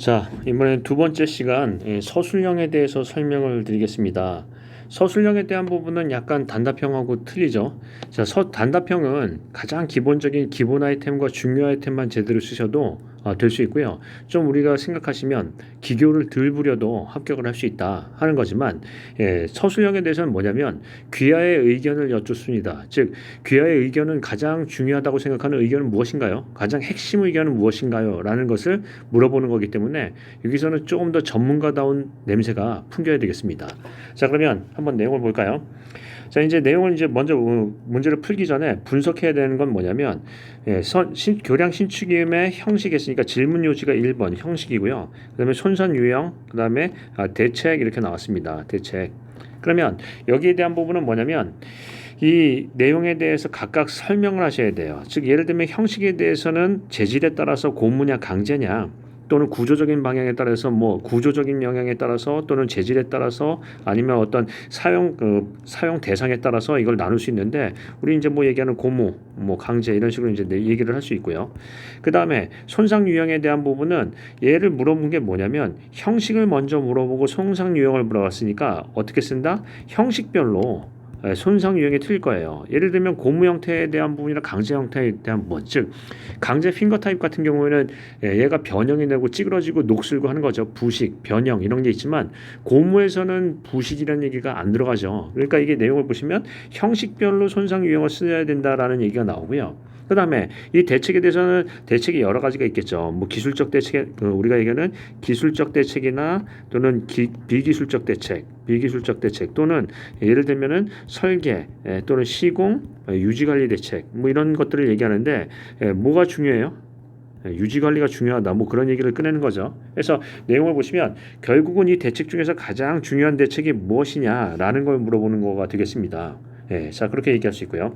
자, 이번엔 두 번째 시간 서술형에 대해서 설명을 드리겠습니다. 서술형에 대한 부분은 약간 단답형하고 틀리죠. 자, 단답형은 가장 기본적인 기본 아이템과 중요 아이템만 제대로 쓰셔도 될 수 있고요. 좀 우리가 생각하시면 기교를 덜 부려도 합격을 할 수 있다 하는 거지만 서술형에 대해서는 뭐냐면 귀하의 의견을 여쭙습니다. 즉 귀하의 의견은 가장 중요하다고 생각하는 의견은 무엇인가요? 가장 핵심 의견은 무엇인가요? 라는 것을 물어보는 거기 때문에 여기서는 조금 더 전문가다운 냄새가 풍겨야 되겠습니다. 자, 그러면 한번 내용을 볼까요? 자, 이제 내용을 이제 먼저 문제를 풀기 전에 분석해야 되는 건 뭐냐면 교량 신축임의 형식이 있으니까 질문 요지가 1번 형식이고요. 그다음에 손선 유형, 그다음에 대책 이렇게 나왔습니다. 대책. 그러면 여기에 대한 부분은 뭐냐면 이 내용에 대해서 각각 설명을 하셔야 돼요. 즉 예를 들면 형식에 대해서는 재질에 따라서 고무냐 강제냐 또는 구조적인 방향에 따라서 구조적인 영향에 따라서 또는 재질에 따라서 아니면 어떤 사용 대상에 따라서 이걸 나눌 수 있는데 우리 이제 얘기하는 고무, 강제 이런 식으로 이제 얘기를 할 수 있고요. 그 다음에 손상 유형에 대한 부분은 얘를 물어본 게 뭐냐면 형식을 먼저 물어보고 손상 유형을 물어봤으니까 어떻게 쓴다? 형식별로 손상 유형이 틀릴 거예요. 예를 들면 고무 형태에 대한 부분이나 강제 형태에 대한 부분, 즉 강제 핑거 타입 같은 경우에는 얘가 변형이 되고 찌그러지고 녹슬고 하는 거죠. 부식, 변형 이런 게 있지만 고무에서는 부식이라는 얘기가 안 들어가죠. 그러니까 이게 내용을 보시면 형식별로 손상 유형을 써야 된다라는 얘기가 나오고요. 그 다음에 이 대책에 대해서는 대책이 여러 가지가 있겠죠. 기술적 대책, 우리가 얘기하는 기술적 대책이나 또는 비기술적 대책 또는 예를 들면은 설계 또는 시공, 유지관리 대책 이런 것들을 얘기하는데 뭐가 중요해요? 유지관리가 중요하다 그런 얘기를 꺼내는 거죠. 그래서 내용을 보시면 결국은 이 대책 중에서 가장 중요한 대책이 무엇이냐라는 걸 물어보는 거가 되겠습니다. 자, 그렇게 얘기할 수 있고요.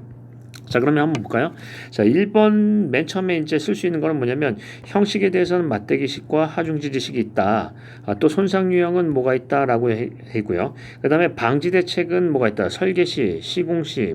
자, 그러면 한번 볼까요? 자, 1번 맨 처음에 이제 쓸 수 있는 거는 뭐냐면 형식에 대해서는 맞대기식과 하중지지식이 있다. 또 손상 유형은 뭐가 있다라고 했고요. 그다음에 방지 대책은 뭐가 있다. 설계시, 시공시,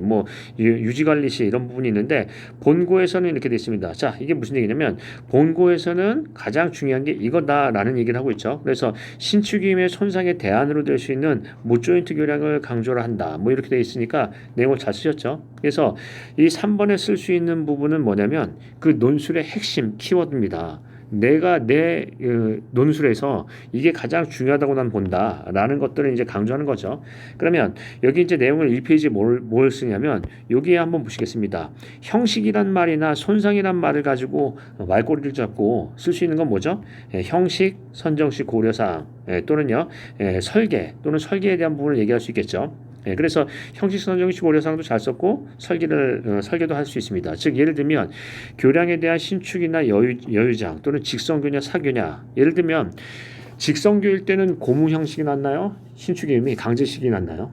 유지관리시 이런 부분이 있는데 본고에서는 이렇게 돼 있습니다. 자, 이게 무슨 얘기냐면 본고에서는 가장 중요한 게 이거다라는 얘기를 하고 있죠. 그래서 신축임의 손상의 대안으로 될 수 있는 무조인트 교량을 강조를 한다. 이렇게 돼 있으니까 내용을 잘 쓰셨죠. 그래서 이 3번에 쓸 수 있는 부분은 뭐냐면 그 논술의 핵심 키워드입니다. 내가 내 논술에서 이게 가장 중요하다고 난 본다라는 것들을 이제 강조하는 거죠. 그러면 여기 이제 내용을 1페이지에 뭘 쓰냐면 여기에 한번 보시겠습니다. 형식이란 말이나 손상이란 말을 가지고 말꼬리를 잡고 쓸 수 있는 건 뭐죠? 형식, 선정시 고려사항 또는요 설계 또는 설계에 대한 부분을 얘기할 수 있겠죠. 그래서 형식 선정식 고려사항도 잘 썼고 설계도 할 수 있습니다. 즉 예를 들면 교량에 대한 신축이나 여유장 또는 직선교냐 사교냐 예를 들면 직선교일 때는 고무 형식이 낫나요? 신축의 의미 강제식이 낫나요?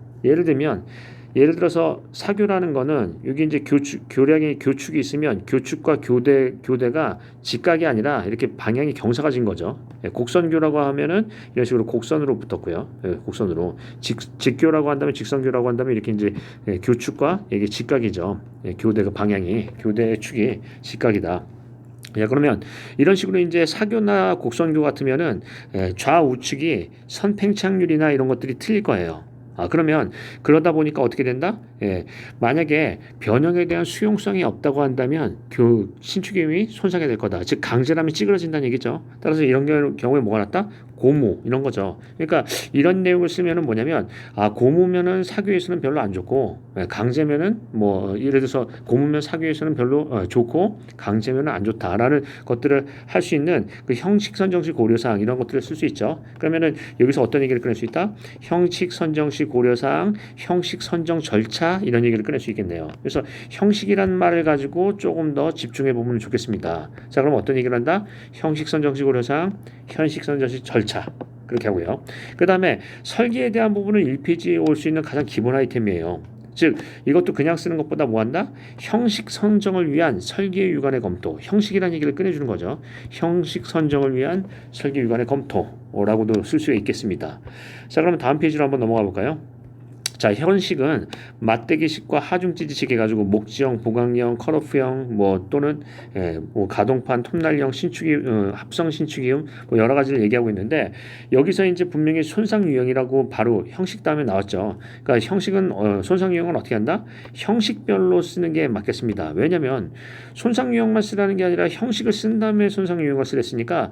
예를 들어서 사교라는 거는 여기 이제 교량의 교축이 있으면 교축과 교대가 직각이 아니라 이렇게 방향이 경사가진 거죠. 곡선교라고 하면은 이런 식으로 곡선으로 붙었고요. 곡선으로 직교라고 한다면 직선교라고 한다면 이렇게 이제 교축과 이게 직각이죠. 교대가 방향이 교대의 축이 직각이다. 그러면 이런 식으로 이제 사교나 곡선교 같으면은 좌우측이 선팽창률이나 이런 것들이 틀릴 거예요. 그러면 그러다 보니까 어떻게 된다? 만약에 변형에 대한 수용성이 없다고 한다면 신축임이 손상이 될 거다. 즉 강제라면 찌그러진다는 얘기죠. 따라서 이런 경우에 뭐가 낫다? 고무 이런 거죠. 그러니까 이런 내용을 쓰면은 뭐냐면 고무면은 사교에서는 별로 안 좋고 강제면은 예를 들어서 고무면 사교에서는 별로 좋고 강제면은 안 좋다라는 것들을 할 수 있는 그 형식 선정식 고려사항 이런 것들을 쓸 수 있죠. 그러면은 여기서 어떤 얘기를 꺼낼 수 있다? 형식 선정식 고려사항, 형식 선정 절차 이런 얘기를 꺼낼 수 있겠네요. 그래서 형식이란 말을 가지고 조금 더 집중해 보면 좋겠습니다. 자, 그럼 어떤 얘기를 한다? 형식 선정식 고려사항, 형식 선정식 절차 그렇게 하고요. 그 다음에 설계에 대한 부분은 1페이지에 올 수 있는 가장 기본 아이템이에요. 즉 이것도 그냥 쓰는 것보다 뭐한다? 형식 선정을 위한 설계 유관의 검토 형식이라는 얘기를 꺼내주는 거죠. 형식 선정을 위한 설계 유관의 검토라고도 쓸 수 있겠습니다. 자, 그러면 다음 페이지로 한번 넘어가 볼까요? 자, 현식은 맞대기식과 하중지지식 해가지고 목지형, 보강형, 컷오프형, 뭐 또는 뭐 가동판, 톱날형, 신축이 합성 신축이음 뭐 여러 가지를 얘기하고 있는데 여기서 이제 분명히 손상 유형이라고 바로 형식 다음에 나왔죠. 그러니까 형식은 손상 유형은 어떻게 한다? 형식별로 쓰는 게 맞겠습니다. 왜냐하면 손상 유형만 쓰라는 게 아니라 형식을 쓴 다음에 손상 유형을 쓰랬으니까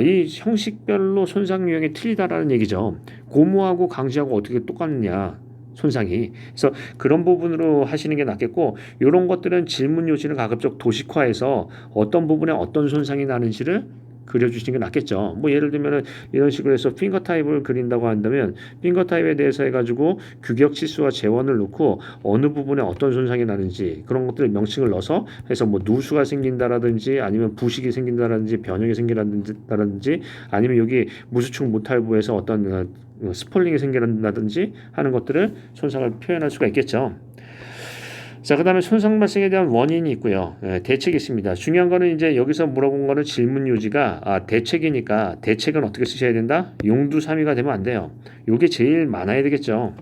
이 형식별로 손상 유형이 틀리다라는 얘기죠. 고무하고 강지하고 어떻게 똑같느냐? 손상이. 그래서 그런 부분으로 하시는 게 낫겠고 이런 것들은 질문 요지를 가급적 도식화해서 어떤 부분에 어떤 손상이 나는지를 그려주시는 게 낫겠죠. 뭐 예를 들면은 이런 식으로 해서 핑거 타입을 그린다고 한다면 핑거 타입에 대해서 해가지고 규격 치수와 재원을 놓고 어느 부분에 어떤 손상이 나는지 그런 것들을 명칭을 넣어서 해서 뭐 누수가 생긴다라든지 아니면 부식이 생긴다라든지 변형이 생긴다라든지 아니면 여기 무수축 무탈부에서 어떤 스폴링이 생긴다든지 하는 것들을 손상을 표현할 수가 있겠죠. 자, 그 다음에 손상 발생에 대한 원인이 있고요. 대책이 있습니다. 중요한 거는 이제 여기서 물어본 거는 질문 요지가 대책이니까 대책은 어떻게 쓰셔야 된다? 용두사미가 되면 안 돼요. 요게 제일 많아야 되겠죠.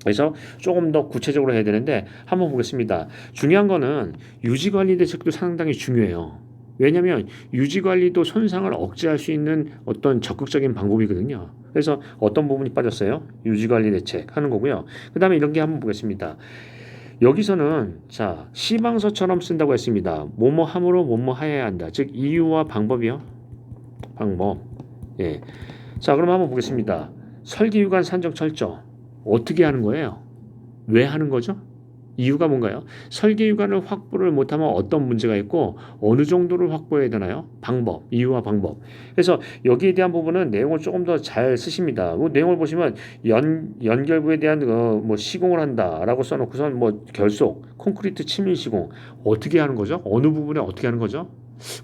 그래서 조금 더 구체적으로 해야 되는데 한번 보겠습니다. 중요한 거는 유지관리 대책도 상당히 중요해요. 왜냐하면 유지관리도 손상을 억제할 수 있는 어떤 적극적인 방법이거든요. 그래서 어떤 부분이 빠졌어요? 유지관리 대책 하는 거고요. 그 다음에 이런 게 한번 보겠습니다. 여기서는 자 시방서처럼 쓴다고 했습니다. 뭐뭐 함으로 뭐뭐 하여야 한다. 즉 이유와 방법이요. 방법. 예. 자 그럼 한번 보겠습니다. 설계유관 산정 철저 어떻게 하는 거예요? 왜 하는 거죠? 이유가 뭔가요? 설계유관을 확보를 못하면 어떤 문제가 있고 어느 정도를 확보해야 되나요? 방법, 이유와 방법. 그래서 여기에 대한 부분은 내용을 조금 더 잘 쓰십니다. 뭐 내용을 보시면 연결부에 대한 뭐 시공을 한다라고 써놓고선 뭐 결속, 콘크리트 치밀 시공 어떻게 하는 거죠? 어느 부분에 어떻게 하는 거죠?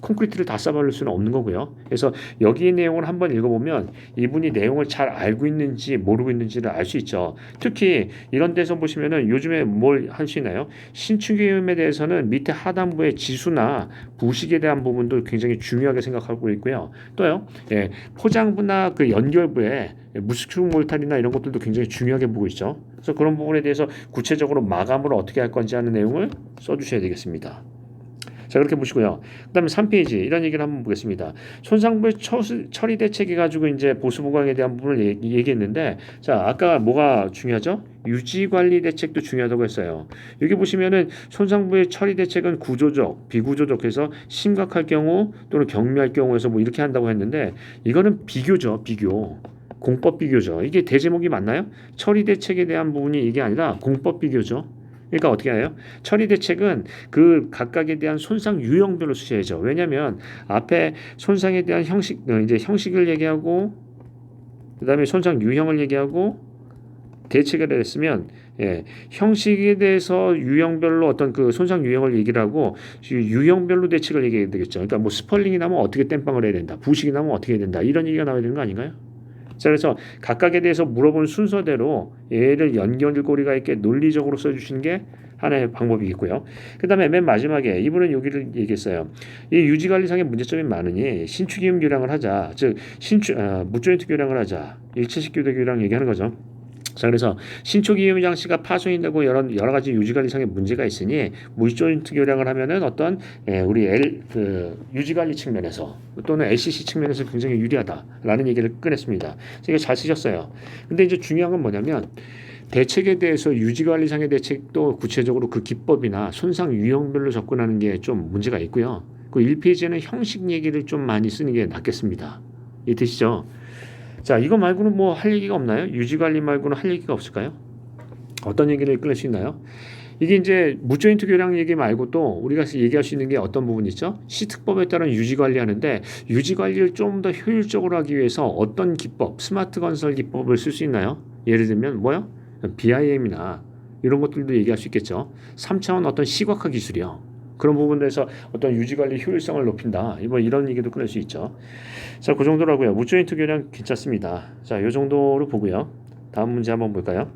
콘크리트를 다 쌓아버릴 수는 없는 거고요. 그래서 여기의 내용을 한번 읽어보면 이분이 내용을 잘 알고 있는지 모르고 있는지를 알 수 있죠. 특히 이런 데서 보시면은 요즘에 뭘 할 수 있나요? 신축계획에 대해서는 밑에 하단부의 지수나 부식에 대한 부분도 굉장히 중요하게 생각하고 있고요. 또요, 포장부나 그 연결부에 무수축 몰탈이나 이런 것들도 굉장히 중요하게 보고 있죠. 그래서 그런 부분에 대해서 구체적으로 마감을 어떻게 할 건지 하는 내용을 써주셔야 되겠습니다. 자 그렇게 보시고요. 그다음에 3페이지 이런 얘기를 한번 보겠습니다. 손상부의 처리 대책해 가지고 이제 보수 보강에 대한 부분을 얘기했는데 자 아까 뭐가 중요하죠? 유지 관리 대책도 중요하다고 했어요. 여기 보시면은 손상부의 처리 대책은 구조적, 비구조적 해서 심각할 경우 또는 경미할 경우에서 뭐 이렇게 한다고 했는데 이거는 비교죠, 비교. 공법 비교죠. 이게 대제목이 맞나요? 처리 대책에 대한 부분이 이게 아니라 공법 비교죠. 그러니까 어떻게 해요? 처리 대책은 그 각각에 대한 손상 유형별로 쓰셔야죠. 왜냐하면 앞에 손상에 대한 형식, 이제 형식을 얘기하고 그다음에 손상 유형을 얘기하고 대책을 했으면 형식에 대해서 유형별로 어떤 그 손상 유형을 얘기를 하고 유형별로 대책을 얘기해야 되겠죠. 그러니까 뭐 스펄링이 나면 어떻게 땜빵을 해야 된다, 부식이 나면 어떻게 해야 된다 이런 얘기가 나와야 되는 거 아닌가요? 자, 그래서 각각에 대해서 물어본 순서대로 얘를 연결고리가 있게 논리적으로 써주시는 게 하나의 방법이겠고요. 그 다음에 맨 마지막에 이분은 여기를 얘기했어요. 이 유지관리상의 문제점이 많으니 신축이음 교량을 하자. 즉 무조인트 교량을 하자. 일체식 교대 교량 얘기하는 거죠. 자 그래서 신축 이음 장치가 파손이 되고 여러 가지 유지관리상의 문제가 있으니 무조인트 교량을 하면은 어떤 우리 유지관리 측면에서 또는 LCC 측면에서 굉장히 유리하다라는 얘기를 꺼냈습니다. 이게 잘 쓰셨어요. 근데 이제 중요한 건 뭐냐면 대책에 대해서 유지관리상의 대책도 구체적으로 그 기법이나 손상 유형별로 접근하는 게 좀 문제가 있고요. 그 1페이지에는 형식 얘기를 좀 많이 쓰는 게 낫겠습니다. 이해되시죠? 자, 이거 말고는 뭐 할 얘기가 없나요? 유지관리 말고는 할 얘기가 없을까요? 어떤 얘기를 끌 수 있나요? 이게 이제 무조인트 교량 얘기 말고 또 우리가 얘기할 수 있는 게 어떤 부분이 있죠? 시특법에 따른 유지관리 하는데 유지관리를 좀 더 효율적으로 하기 위해서 어떤 기법, 스마트 건설 기법을 쓸 수 있나요? 예를 들면 뭐요? BIM이나 이런 것들도 얘기할 수 있겠죠. 3차원 어떤 시각화 기술이요. 그런 부분에서 어떤 유지관리 효율성을 높인다. 뭐 이런 얘기도 꺼낼 수 있죠. 자, 그 정도라고요. 무조인트 교량 괜찮습니다. 자, 이 정도로 보고요. 다음 문제 한번 볼까요?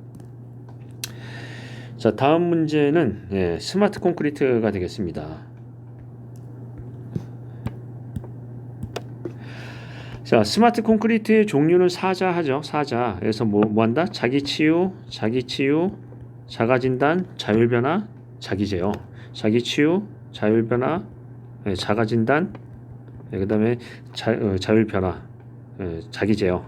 자, 다음 문제는 스마트 콘크리트가 되겠습니다. 자, 스마트 콘크리트의 종류는 사자하죠. 사자. 그래서 뭐 한다? 자기 치유, 자가 진단, 자율 변화, 자기 제어. 자기 치유, 자율 변화, 자가 진단, 그다음에 자율 변화, 자기 제어.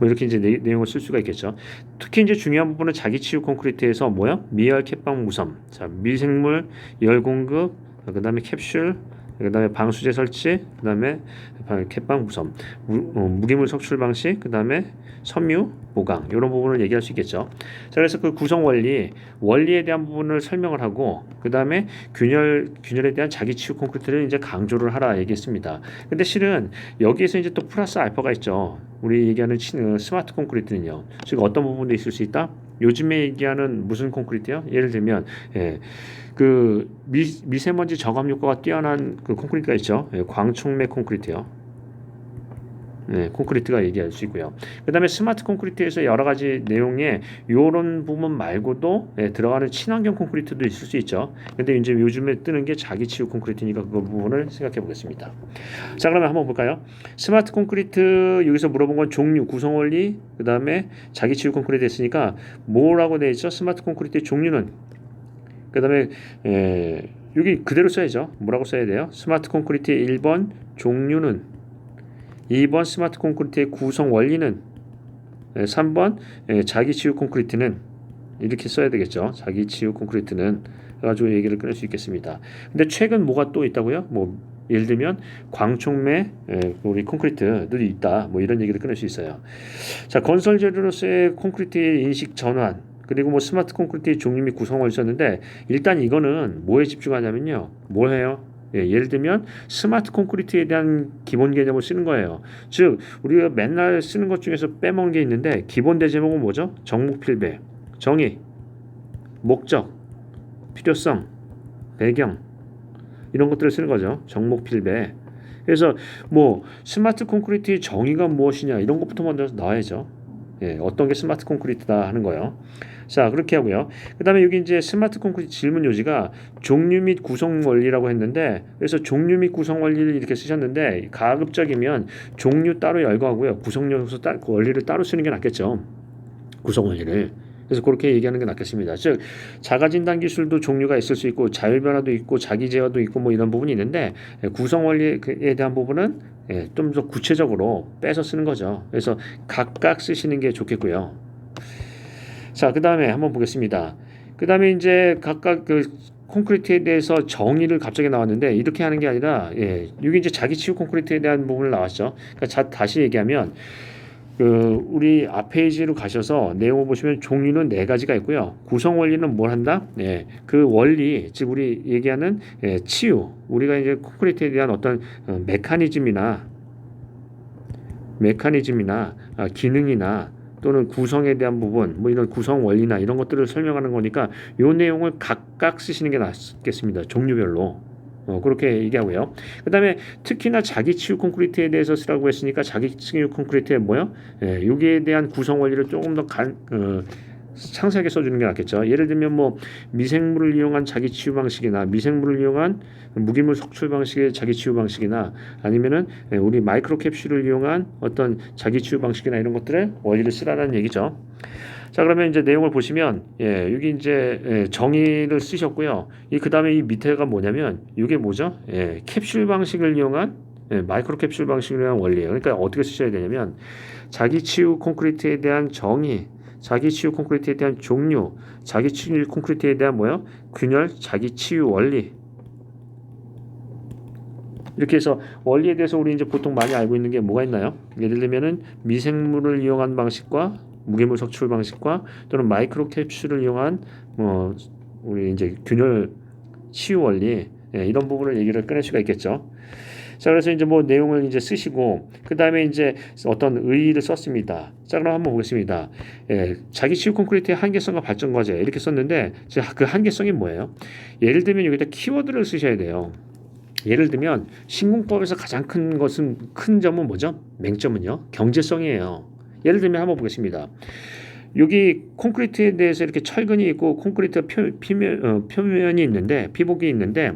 뭐 이렇게 이제 내용을 쓸 수가 있겠죠. 특히 이제 중요한 부분은 자기 치유 콘크리트에서 뭐야? 미열 캣방 무섬. 자, 미생물 열 공급, 그다음에 캡슐, 그다음에 방수제 설치, 그다음에 캣방 무섬, 무기물 석출 방식, 그다음에 섬유 보강 이런 부분을 얘기할 수 있겠죠. 자, 그래서 그 구성 원리에 대한 부분을 설명을 하고, 그다음에 균열에 대한 자기 치유 콘크리트를 이제 강조를 하라 얘기했습니다. 근데 실은 여기에서 이제 또 플러스 알파가 있죠. 우리 얘기하는 스마트 콘크리트는요. 즉 어떤 부분도 있을 수 있다. 요즘에 얘기하는 무슨 콘크리트요? 예를 들면 그 미세먼지 저감 효과가 뛰어난 그 콘크리트가 있죠. 광촉매 콘크리트요. 콘크리트가 얘기할 수 있고요. 그 다음에 스마트 콘크리트에서 여러 가지 내용에 이런 부분 말고도 들어가는 친환경 콘크리트도 있을 수 있죠. 근데 이제 요즘에 뜨는 게 자기 치유 콘크리트니까 그 부분을 생각해 보겠습니다. 자, 그러면 한번 볼까요? 스마트 콘크리트 여기서 물어본 건 종류, 구성 원리, 그 다음에 자기 치유 콘크리트 했으니까 뭐라고 되어 있죠? 스마트 콘크리트의 종류는, 그 다음에 여기 그대로 써야죠. 뭐라고 써야 돼요? 스마트 콘크리트의 1번 종류는, 2번 스마트 콘크리트의 구성 원리는, 3번 자기 치유 콘크리트는, 이렇게 써야 되겠죠. 자기 치유 콘크리트는 가지고 얘기를 끊을 수 있겠습니다. 근데 최근 뭐가 또 있다고요? 뭐 예를 들면 광촉매 우리 콘크리트들이 있다. 뭐 이런 얘기를 끊을 수 있어요. 자, 건설 재료로서의 콘크리트의 인식 전환, 그리고 뭐 스마트 콘크리트의 종류 및 구성을 있었는데, 일단 이거는 뭐에 집중하냐면요. 뭘 해요? 예를 들면 스마트 콘크리트에 대한 기본 개념을 쓰는 거예요. 즉 우리가 맨날 쓰는 것 중에서 빼먹은 게 있는데, 기본 대제목은 뭐죠? 정목 필배, 정의, 목적, 필요성, 배경, 이런 것들을 쓰는 거죠. 정목 필배. 그래서 뭐 스마트 콘크리트의 정의가 무엇이냐 이런 것부터 먼저 나와야죠. 어떤 게 스마트 콘크리트다 하는 거예요. 자, 그렇게 하고요. 그 다음에 여기 이제 스마트 콘크리트 질문 요지가 종류 및 구성 원리라고 했는데, 그래서 종류 및 구성 원리를 이렇게 쓰셨는데, 가급적이면 종류 따로 열거하고요. 구성 요소 원리를 따로 쓰는 게 낫겠죠. 구성 원리를. 그래서 그렇게 얘기하는 게 낫겠습니다. 즉 자가 진단 기술도 종류가 있을 수 있고, 자율 변화도 있고, 자기 제어도 있고, 뭐 이런 부분이 있는데, 구성 원리에 대한 부분은 좀 더 구체적으로 빼서 쓰는 거죠. 그래서 각각 쓰시는 게 좋겠고요. 자, 그 다음에 한번 보겠습니다. 그 다음에 이제 각각 그 콘크리트에 대해서 정의를 갑자기 나왔는데, 이렇게 하는 게 아니라, 여기 이제 자기 치유 콘크리트에 대한 부분을 나왔죠. 그러니까 다시 얘기하면, 우리 앞 페이지로 가셔서 내용을 보시면 종류는 4가지가 있고요. 구성 원리는 뭘 한다? 그 원리, 즉 우리 얘기하는 치유, 우리가 이제 콘크리트에 대한 어떤 메커니즘이나 기능이나 또는 구성에 대한 부분, 뭐 이런 구성 원리나 이런 것들을 설명하는 거니까 이 내용을 각각 쓰시는 게 낫겠습니다. 종류별로. 그렇게 얘기하고요. 그 다음에 특히나 자기 치유 콘크리트에 대해서 쓰라고 했으니까 자기 치유 콘크리트에 뭐요? 여기에 대한 구성 원리를 조금 더 상세하게 써주는 게 낫겠죠. 예를 들면 뭐 미생물을 이용한 자기 치유 방식이나, 미생물을 이용한 무기물 석출 방식의 자기 치유 방식이나, 아니면은 우리 마이크로 캡슐을 이용한 어떤 자기 치유 방식이나 이런 것들을 원리를 쓰라는 얘기죠. 자, 그러면 이제 내용을 보시면 여기 이제 정의를 쓰셨고요. 그 다음에 이 밑에가 뭐냐면 이게 뭐죠? 캡슐 방식을 이용한 마이크로 캡슐 방식을 이용한 원리예요. 그러니까 어떻게 쓰셔야 되냐면 자기 치유 콘크리트에 대한 정의, 자기 치유 콘크리트에 대한 종류, 자기 치유 콘크리트에 대한 뭐요? 균열, 자기 치유 원리. 이렇게 해서 원리에 대해서 우리 이제 보통 많이 알고 있는 게 뭐가 있나요? 예를 들면은 미생물을 이용한 방식과 무게물 석출 방식과, 또는 마이크로 캡슐을 이용한 우리 이제 균열 치유 원리, 이런 부분을 얘기를 꺼낼 수가 있겠죠. 자, 그래서 이제 뭐 내용을 이제 쓰시고, 그 다음에 이제 어떤 의의를 썼습니다. 자, 그럼 한번 보겠습니다. 자기 치유 콘크리트의 한계성과 발전 과제 이렇게 썼는데, 그 한계성이 뭐예요? 예를 들면 여기다 키워드를 쓰셔야 돼요. 예를 들면 신공법에서 가장 큰 점은 뭐죠? 맹점은요, 경제성이에요. 예를 들면 한번 보겠습니다. 여기 콘크리트에 대해서 이렇게 철근이 있고 콘크리트 표면이 있는데 피복이 있는데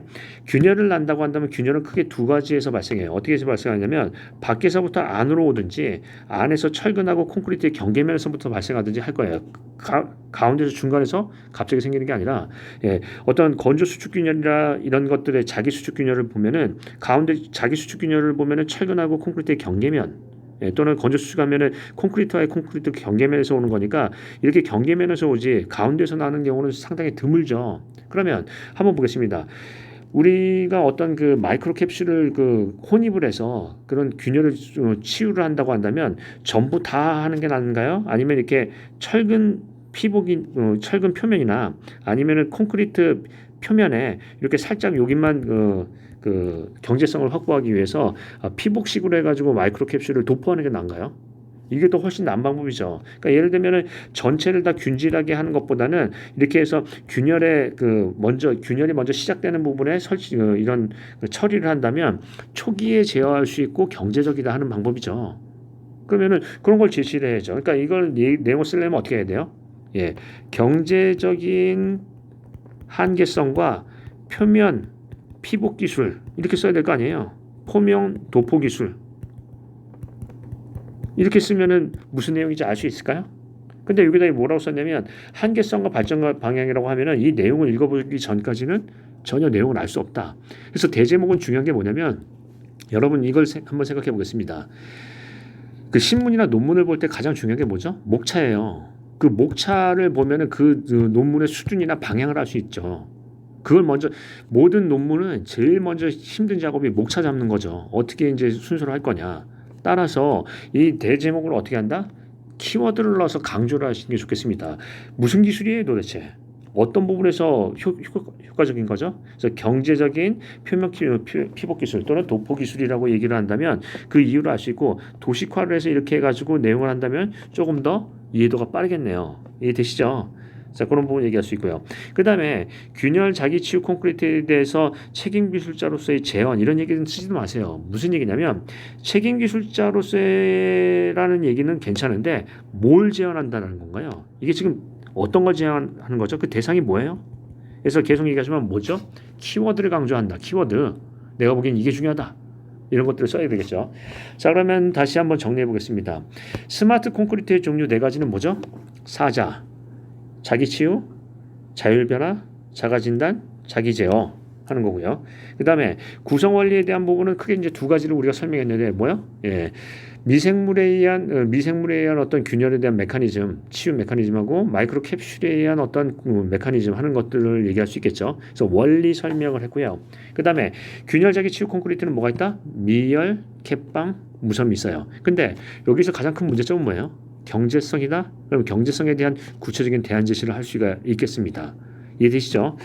균열을 난다고 한다면 균열은 크게 두 가지에서 발생해요. 어떻게 해서 발생하냐면 밖에서부터 안으로 오든지 안에서 철근하고 콘크리트의 경계면에서부터 발생하든지 할 거예요. 가운데서 중간에서 갑자기 생기는 게 아니라 어떤 건조 수축 균열이나 이런 것들의 자기 수축 균열을 보면은 가운데 자기 수축 균열을 보면은 철근하고 콘크리트의 경계면 또는 건조 수축하면은 콘크리트와의 콘크리트 경계면에서 오는 거니까 이렇게 경계면에서 오지 가운데서 나는 경우는 상당히 드물죠. 그러면 한번 보겠습니다. 우리가 어떤 그 마이크로 캡슐을 그 혼입을 해서 그런 균열을 치유를 한다고 한다면 전부 다 하는 게 나은가요? 아니면 이렇게 철근 피복이 철근 표면이나 아니면은 콘크리트 표면에 이렇게 살짝 여기만 그 경제성을 확보하기 위해서 피복식으로 해가지고 마이크로 캡슐을 도포하는 게 나은가요? 이게 더 훨씬 나은 방법이죠. 그러니까 예를 들면은 전체를 다 균질하게 하는 것보다는 이렇게 해서 균열이 먼저 시작되는 부분에 이런 처리를 한다면 초기에 제어할 수 있고 경제적이다 하는 방법이죠. 그러면은 그런 걸 제시를 해야죠. 그러니까 이걸 내용을 쓰려면 어떻게 해야 돼요? 경제적인 한계성과 표면 피복 기술 이렇게 써야 될 거 아니에요. 포명 도포 기술 이렇게 쓰면은 무슨 내용인지 알 수 있을까요? 근데 여기다 뭐라고 썼냐면 한계성과 발전 방향이라고 하면은 이 내용을 읽어보기 전까지는 전혀 내용을 알 수 없다. 그래서 대제목은 중요한 게 뭐냐면 여러분 이걸 한번 생각해 보겠습니다. 그 신문이나 논문을 볼 때 가장 중요한 게 뭐죠? 목차예요. 그 목차를 보면은 그 논문의 수준이나 방향을 알 수 있죠. 그걸 먼저 모든 논문은 제일 먼저 힘든 작업이 목차 잡는 거죠. 어떻게 이제 순서를 할 거냐. 따라서 이 대제목을 어떻게 한다? 키워드를 넣어서 강조를 하시는 게 좋겠습니다. 무슨 기술이에요, 도대체? 어떤 부분에서 효과적인 거죠? 그래서 경제적인 표면 피복 기술 또는 도포 기술이라고 얘기를 한다면 그 이유를 알 수 있고 도식화를 해서 이렇게 해가지고 내용을 한다면 조금 더 이해도가 빠르겠네요. 이해되시죠? 자, 그런 부분 얘기할 수 있고요. 그 다음에 균열 자기 치유 콘크리트에 대해서 책임 기술자로서의 재원 이런 얘기는 쓰지도 마세요. 무슨 얘기냐면 책임 기술자로서라는 얘기는 괜찮은데 뭘 제한한다는 건가요? 이게 지금 어떤 걸 제한하는 거죠? 그 대상이 뭐예요? 그래서 계속 얘기하지만 뭐죠? 키워드를 강조한다. 키워드. 내가 보기엔 이게 중요하다. 이런 것들을 써야 되겠죠. 자, 그러면 다시 한번 정리해 보겠습니다. 스마트 콘크리트의 종류 네 가지는 뭐죠? 사자, 자기치유, 자율변화, 자가진단, 자기제어 하는 거고요. 그 다음에 구성원리에 대한 부분은 크게 이제 두 가지를 우리가 설명했는데 뭐요? 미생물에 의한 어떤 균열에 대한 메커니즘, 치유 메커니즘하고 마이크로 캡슐에 의한 어떤 메커니즘 하는 것들을 얘기할 수 있겠죠. 그래서 원리 설명을 했고요. 그 다음에 균열자기 치유 콘크리트는 뭐가 있다? 미열, 캡방, 무섬이 있어요. 근데 여기서 가장 큰 문제점은 뭐예요? 경제성이다? 그럼 경제성에 대한 구체적인 대안 제시를 할 수가 있겠습니다. 이해되시죠?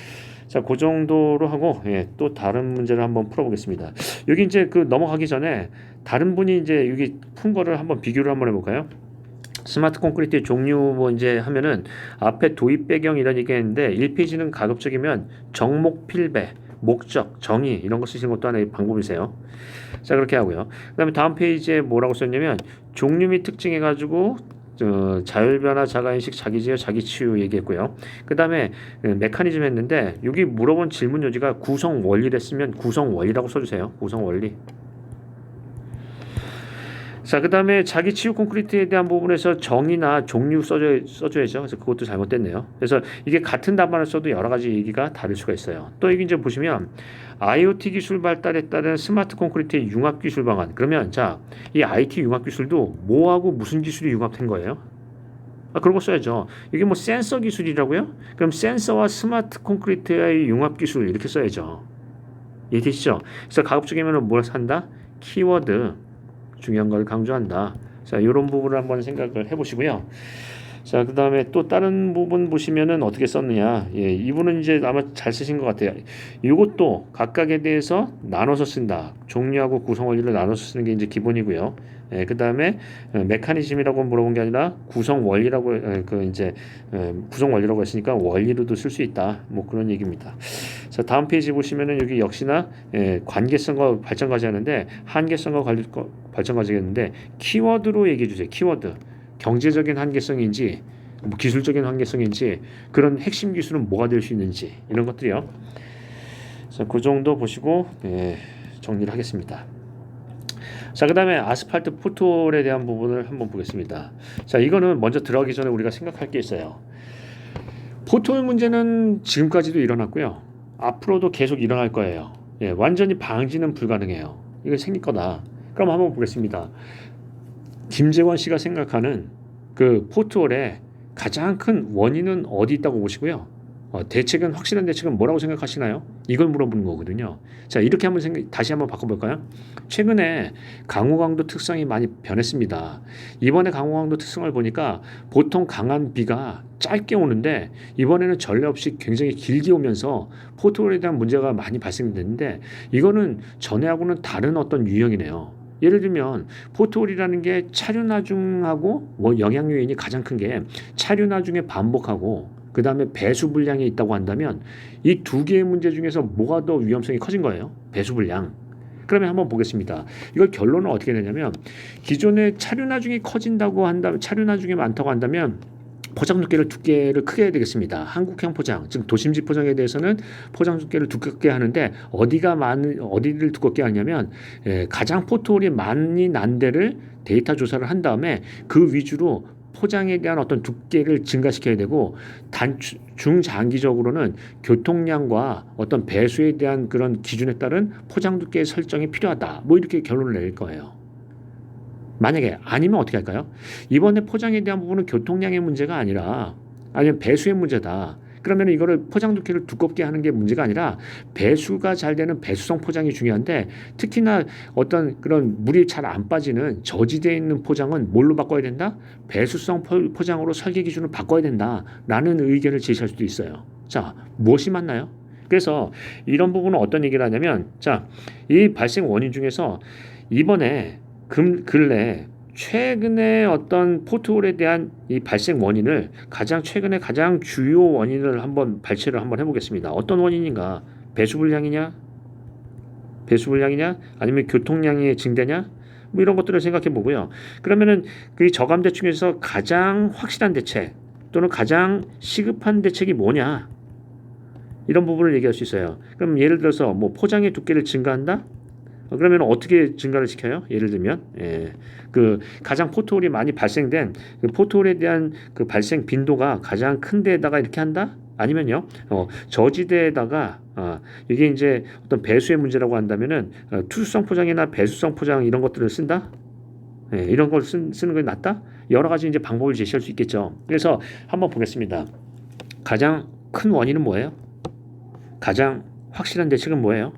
자, 그 정도로 하고 또 다른 문제를 한번 풀어보겠습니다. 여기 이제 그 넘어가기 전에 다른 분이 이제 여기 푼 거를 한번 비교를 한번 해볼까요? 스마트 콘크리트의 종류 뭐 이제 하면은 앞에 도입 배경 이런 얘기했는데 1페이지는 가급적이면 정목 필배, 목적, 정의 이런 거 쓰시는 것도 하나의 방법이세요. 자, 그렇게 하고요. 그다음에 다음 페이지에 뭐라고 썼냐면 종류 및 특징 해가지고 자율변화, 자가인식, 자기제어, 자기치유 얘기했고요. 그 다음에 메커니즘 했는데 여기 물어본 질문 요지가 구성 원리를 쓰면 구성 원리라고 써주세요. 구성 원리. 자, 그 다음에 자기 치유 콘크리트에 대한 부분에서 정의나 종류 써줘야죠. 그래서 그것도 잘못됐네요. 그래서 이게 같은 답안을 써도 여러 가지 얘기가 다를 수가 있어요. 또 여기 이제 보시면 IoT 기술 발달에 따른 스마트 콘크리트의 융합 기술 방안. 그러면 자, 이 IT 융합 기술도 뭐하고 무슨 기술이 융합된 거예요? 그런 거 써야죠. 이게 뭐 센서 기술이라고요? 그럼 센서와 스마트 콘크리트의 융합 기술 이렇게 써야죠. 이해되시죠? 그래서 가급적이면 뭘 산다? 키워드. 중요한 걸 강조한다. 자, 이런 부분을 한번 생각을 해보시고요. 자, 그 다음에 또 다른 부분 보시면은 어떻게 썼느냐. 이분은 이제 아마 잘 쓰신 것 같아요. 이것도 각각에 대해서 나눠서 쓴다. 종류하고 구성 원리를 나눠서 쓰는 게 이제 기본이고요. 그 다음에 메커니즘이라고 물어본 게 아니라 구성 원리라고 구성 원리라고 했으니까 원리로도 쓸 수 있다. 뭐 그런 얘기입니다. 자, 다음 페이지 보시면은 여기 역시나 관계성과 발전 과제하는데 한계성과 발전 과제겠는데 키워드로 얘기해 주세요. 키워드. 경제적인 한계성인지 뭐 기술적인 한계성인지 그런 핵심 기술은 뭐가 될 수 있는지 이런 것들이요. 그래서 그 정도 보시고 정리를 하겠습니다. 자, 그 다음에 아스팔트 포톨에 대한 부분을 한번 보겠습니다. 자, 이거는 먼저 들어가기 전에 우리가 생각할 게 있어요. 포톨 문제는 지금까지도 일어났고요. 앞으로도 계속 일어날 거예요. 완전히 방지는 불가능해요. 이거 생길 거다. 그럼 한번 보겠습니다. 김재원 씨가 생각하는 그 포톨의 가장 큰 원인은 어디 있다고 보시고요. 대책은 확실한 대책은 뭐라고 생각하시나요? 이걸 물어보는 거거든요. 자, 이렇게 한번 다시 한번 바꿔볼까요? 최근에 강우강도 특성이 많이 변했습니다. 이번에 강우강도 특성을 보니까 보통 강한 비가 짧게 오는데 이번에는 전례 없이 굉장히 길게 오면서 포톨에 대한 문제가 많이 발생됐는데 이거는 전에하고는 다른 어떤 유형이네요. 예를 들면 포톨이라는 게 차류나중하고 뭐 영향 요인이 가장 큰 게 차류나중에 반복하고 그 다음에 배수불량이 있다고 한다면 이 두 개의 문제 중에서 뭐가 더 위험성이 커진 거예요? 배수불량. 그러면 한번 보겠습니다. 이걸 결론은 어떻게 되냐면 기존에 차류나중이 커진다고 한다면 차류나중이 많다고 한다면 포장 두께를 크게 해야 되겠습니다. 한국형 포장, 즉 도심지 포장에 대해서는 포장 두께를 두껍게 하는데 어디를 두껍게 하냐면 가장 포톨이 많이 난 데를 데이터 조사를 한 다음에 그 위주로 포장에 대한 어떤 두께를 증가시켜야 되고 중장기적으로는 교통량과 어떤 배수에 대한 그런 기준에 따른 포장 두께의 설정이 필요하다. 뭐 이렇게 결론을 낼 거예요. 만약에 아니면 어떻게 할까요? 이번에 포장에 대한 부분은 교통량의 문제가 아니라 아니면 배수의 문제다. 그러면 이거를 포장 두께를 두껍게 하는 게 문제가 아니라 배수가 잘 되는 배수성 포장이 중요한데 특히나 어떤 그런 물이 잘 안 빠지는 저지대에 있는 포장은 뭘로 바꿔야 된다? 배수성 포장으로 설계 기준을 바꿔야 된다라는 의견을 제시할 수도 있어요. 자, 무엇이 맞나요? 그래서 이런 부분은 어떤 얘기를 하냐면 자, 이 발생 원인 중에서 이번에 근래 최근에 어떤 포톨에 대한 이 발생 원인을 최근에 가장 주요 원인을 한번 발췌를 한번 해보겠습니다. 어떤 원인인가? 배수불량이냐? 아니면 교통량이 증대냐? 뭐 이런 것들을 생각해 보고요. 그러면은 그 저감 대책에서 가장 확실한 대책 또는 가장 시급한 대책이 뭐냐? 이런 부분을 얘기할 수 있어요. 그럼 예를 들어서 뭐 포장의 두께를 증가한다? 그러면 어떻게 증가를 시켜요? 예를 들면 그 가장 포톨이 많이 발생된 그 포톨에 대한 그 발생 빈도가 가장 큰 데에다가 이렇게 한다? 아니면요 저지대에다가 이게 이제 어떤 배수의 문제라고 한다면은 투수성 포장이나 배수성 포장 이런 것들을 쓴다? 이런 걸 쓰는 게 낫다? 여러 가지 이제 방법을 제시할 수 있겠죠. 그래서 한번 보겠습니다. 가장 큰 원인은 뭐예요? 가장 확실한 대책은 뭐예요?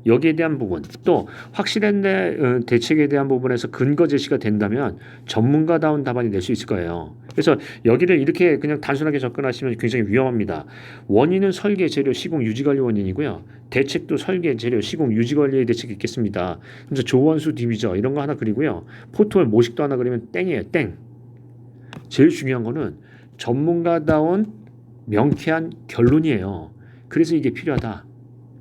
여기에 대한 부분 또 확실한 대책에 대한 부분에서 근거 제시가 된다면 전문가다운 답안이 낼 수 있을 거예요. 그래서 여기를 이렇게 그냥 단순하게 접근하시면 굉장히 위험합니다. 원인은 설계, 재료, 시공, 유지관리 원인이고요. 대책도 설계, 재료, 시공, 유지관리의 대책이 있겠습니다. 그래서 조원수 디비저 이런 거 하나 그리고요. 포톨 모식도 하나 그리면 땡이에요. 땡. 제일 중요한 거는 전문가다운 명쾌한 결론이에요. 그래서 이게 필요하다.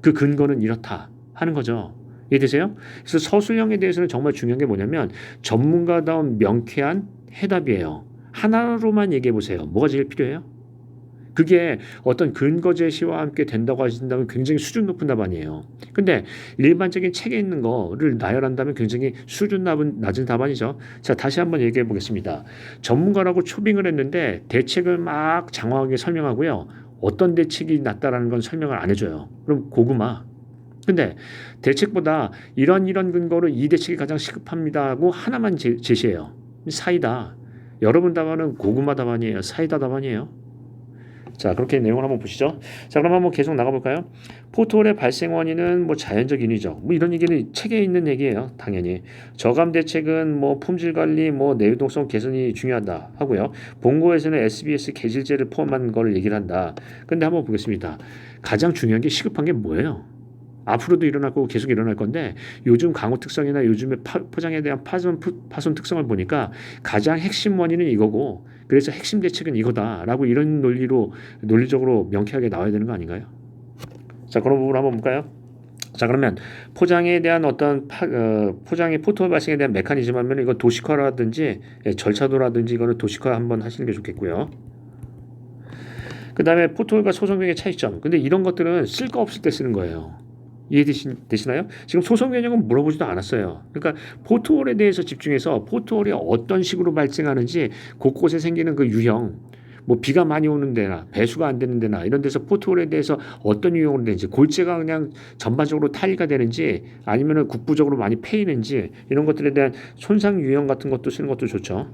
그 근거는 이렇다. 하는 거죠. 이해되세요? 그래서 서술형에 대해서는 정말 중요한 게 뭐냐면 전문가다운 명쾌한 해답이에요. 하나로만 얘기해 보세요. 뭐가 제일 필요해요? 그게 어떤 근거 제시와 함께 된다고 하신다면 굉장히 수준 높은 답안이에요. 근데 일반적인 책에 있는 거를 나열한다면 굉장히 수준 낮은 답안이죠. 자, 다시 한번 얘기해 보겠습니다. 전문가라고 초빙을 했는데 대책을 막 장황하게 설명하고요. 어떤 대책이 낫다라는 건 설명을 안 해줘요. 그럼 고구마. 근데 대책보다 이런 근거로 이 대책이 가장 시급합니다 하고 하나만 제시해요. 사이다. 여러분 답안은 고구마 답안이에요. 사이다 답안이에요. 자, 그렇게 내용을 한번 보시죠. 자, 그럼 한번 계속 나가볼까요? 포톨의 발생 원인은 뭐 자연적 인위죠. 뭐 이런 얘기는 책에 있는 얘기예요. 당연히. 저감 대책은 뭐 품질 관리, 뭐 내유동성 개선이 중요하다 하고요. 본고에서는 SBS 계질제를 포함한 걸 얘기를 한다. 근데 한번 보겠습니다. 가장 중요한 게 시급한 게 뭐예요? 앞으로도 일어날 거고 계속 일어날 건데 요즘 강우 특성이나 요즘의 포장에 대한 파손 특성을 보니까 가장 핵심 원인은 이거고 그래서 핵심 대책은 이거다라고 이런 논리적으로 명쾌하게 나와야 되는 거 아닌가요? 자, 그런 부분 한번 볼까요? 자, 그러면 포장에 대한 어떤 포장의 포톨 발생에 대한 메커니즘 하면 이거 도식화라든지 절차도라든지 이거는 도식화 한번 하시는 게 좋겠고요. 그 다음에 포트홀과 소송변경의 차이점. 근데 이런 것들은 쓸 거 없을 때 쓰는 거예요. 이해되시나요? 지금 소송 변경은 물어보지도 않았어요. 그러니까 포트홀에 대해서 집중해서 포트홀이 어떤 식으로 발생하는지 곳곳에 생기는 그 유형, 뭐 비가 많이 오는 데나 배수가 안 되는 데나 이런 데서 포트홀에 대해서 어떤 유형으로 되는지, 골재가 그냥 전반적으로 타일가 되는지 아니면은 국부적으로 많이 패이는지 이런 것들에 대한 손상 유형 같은 것도 쓰는 것도 좋죠.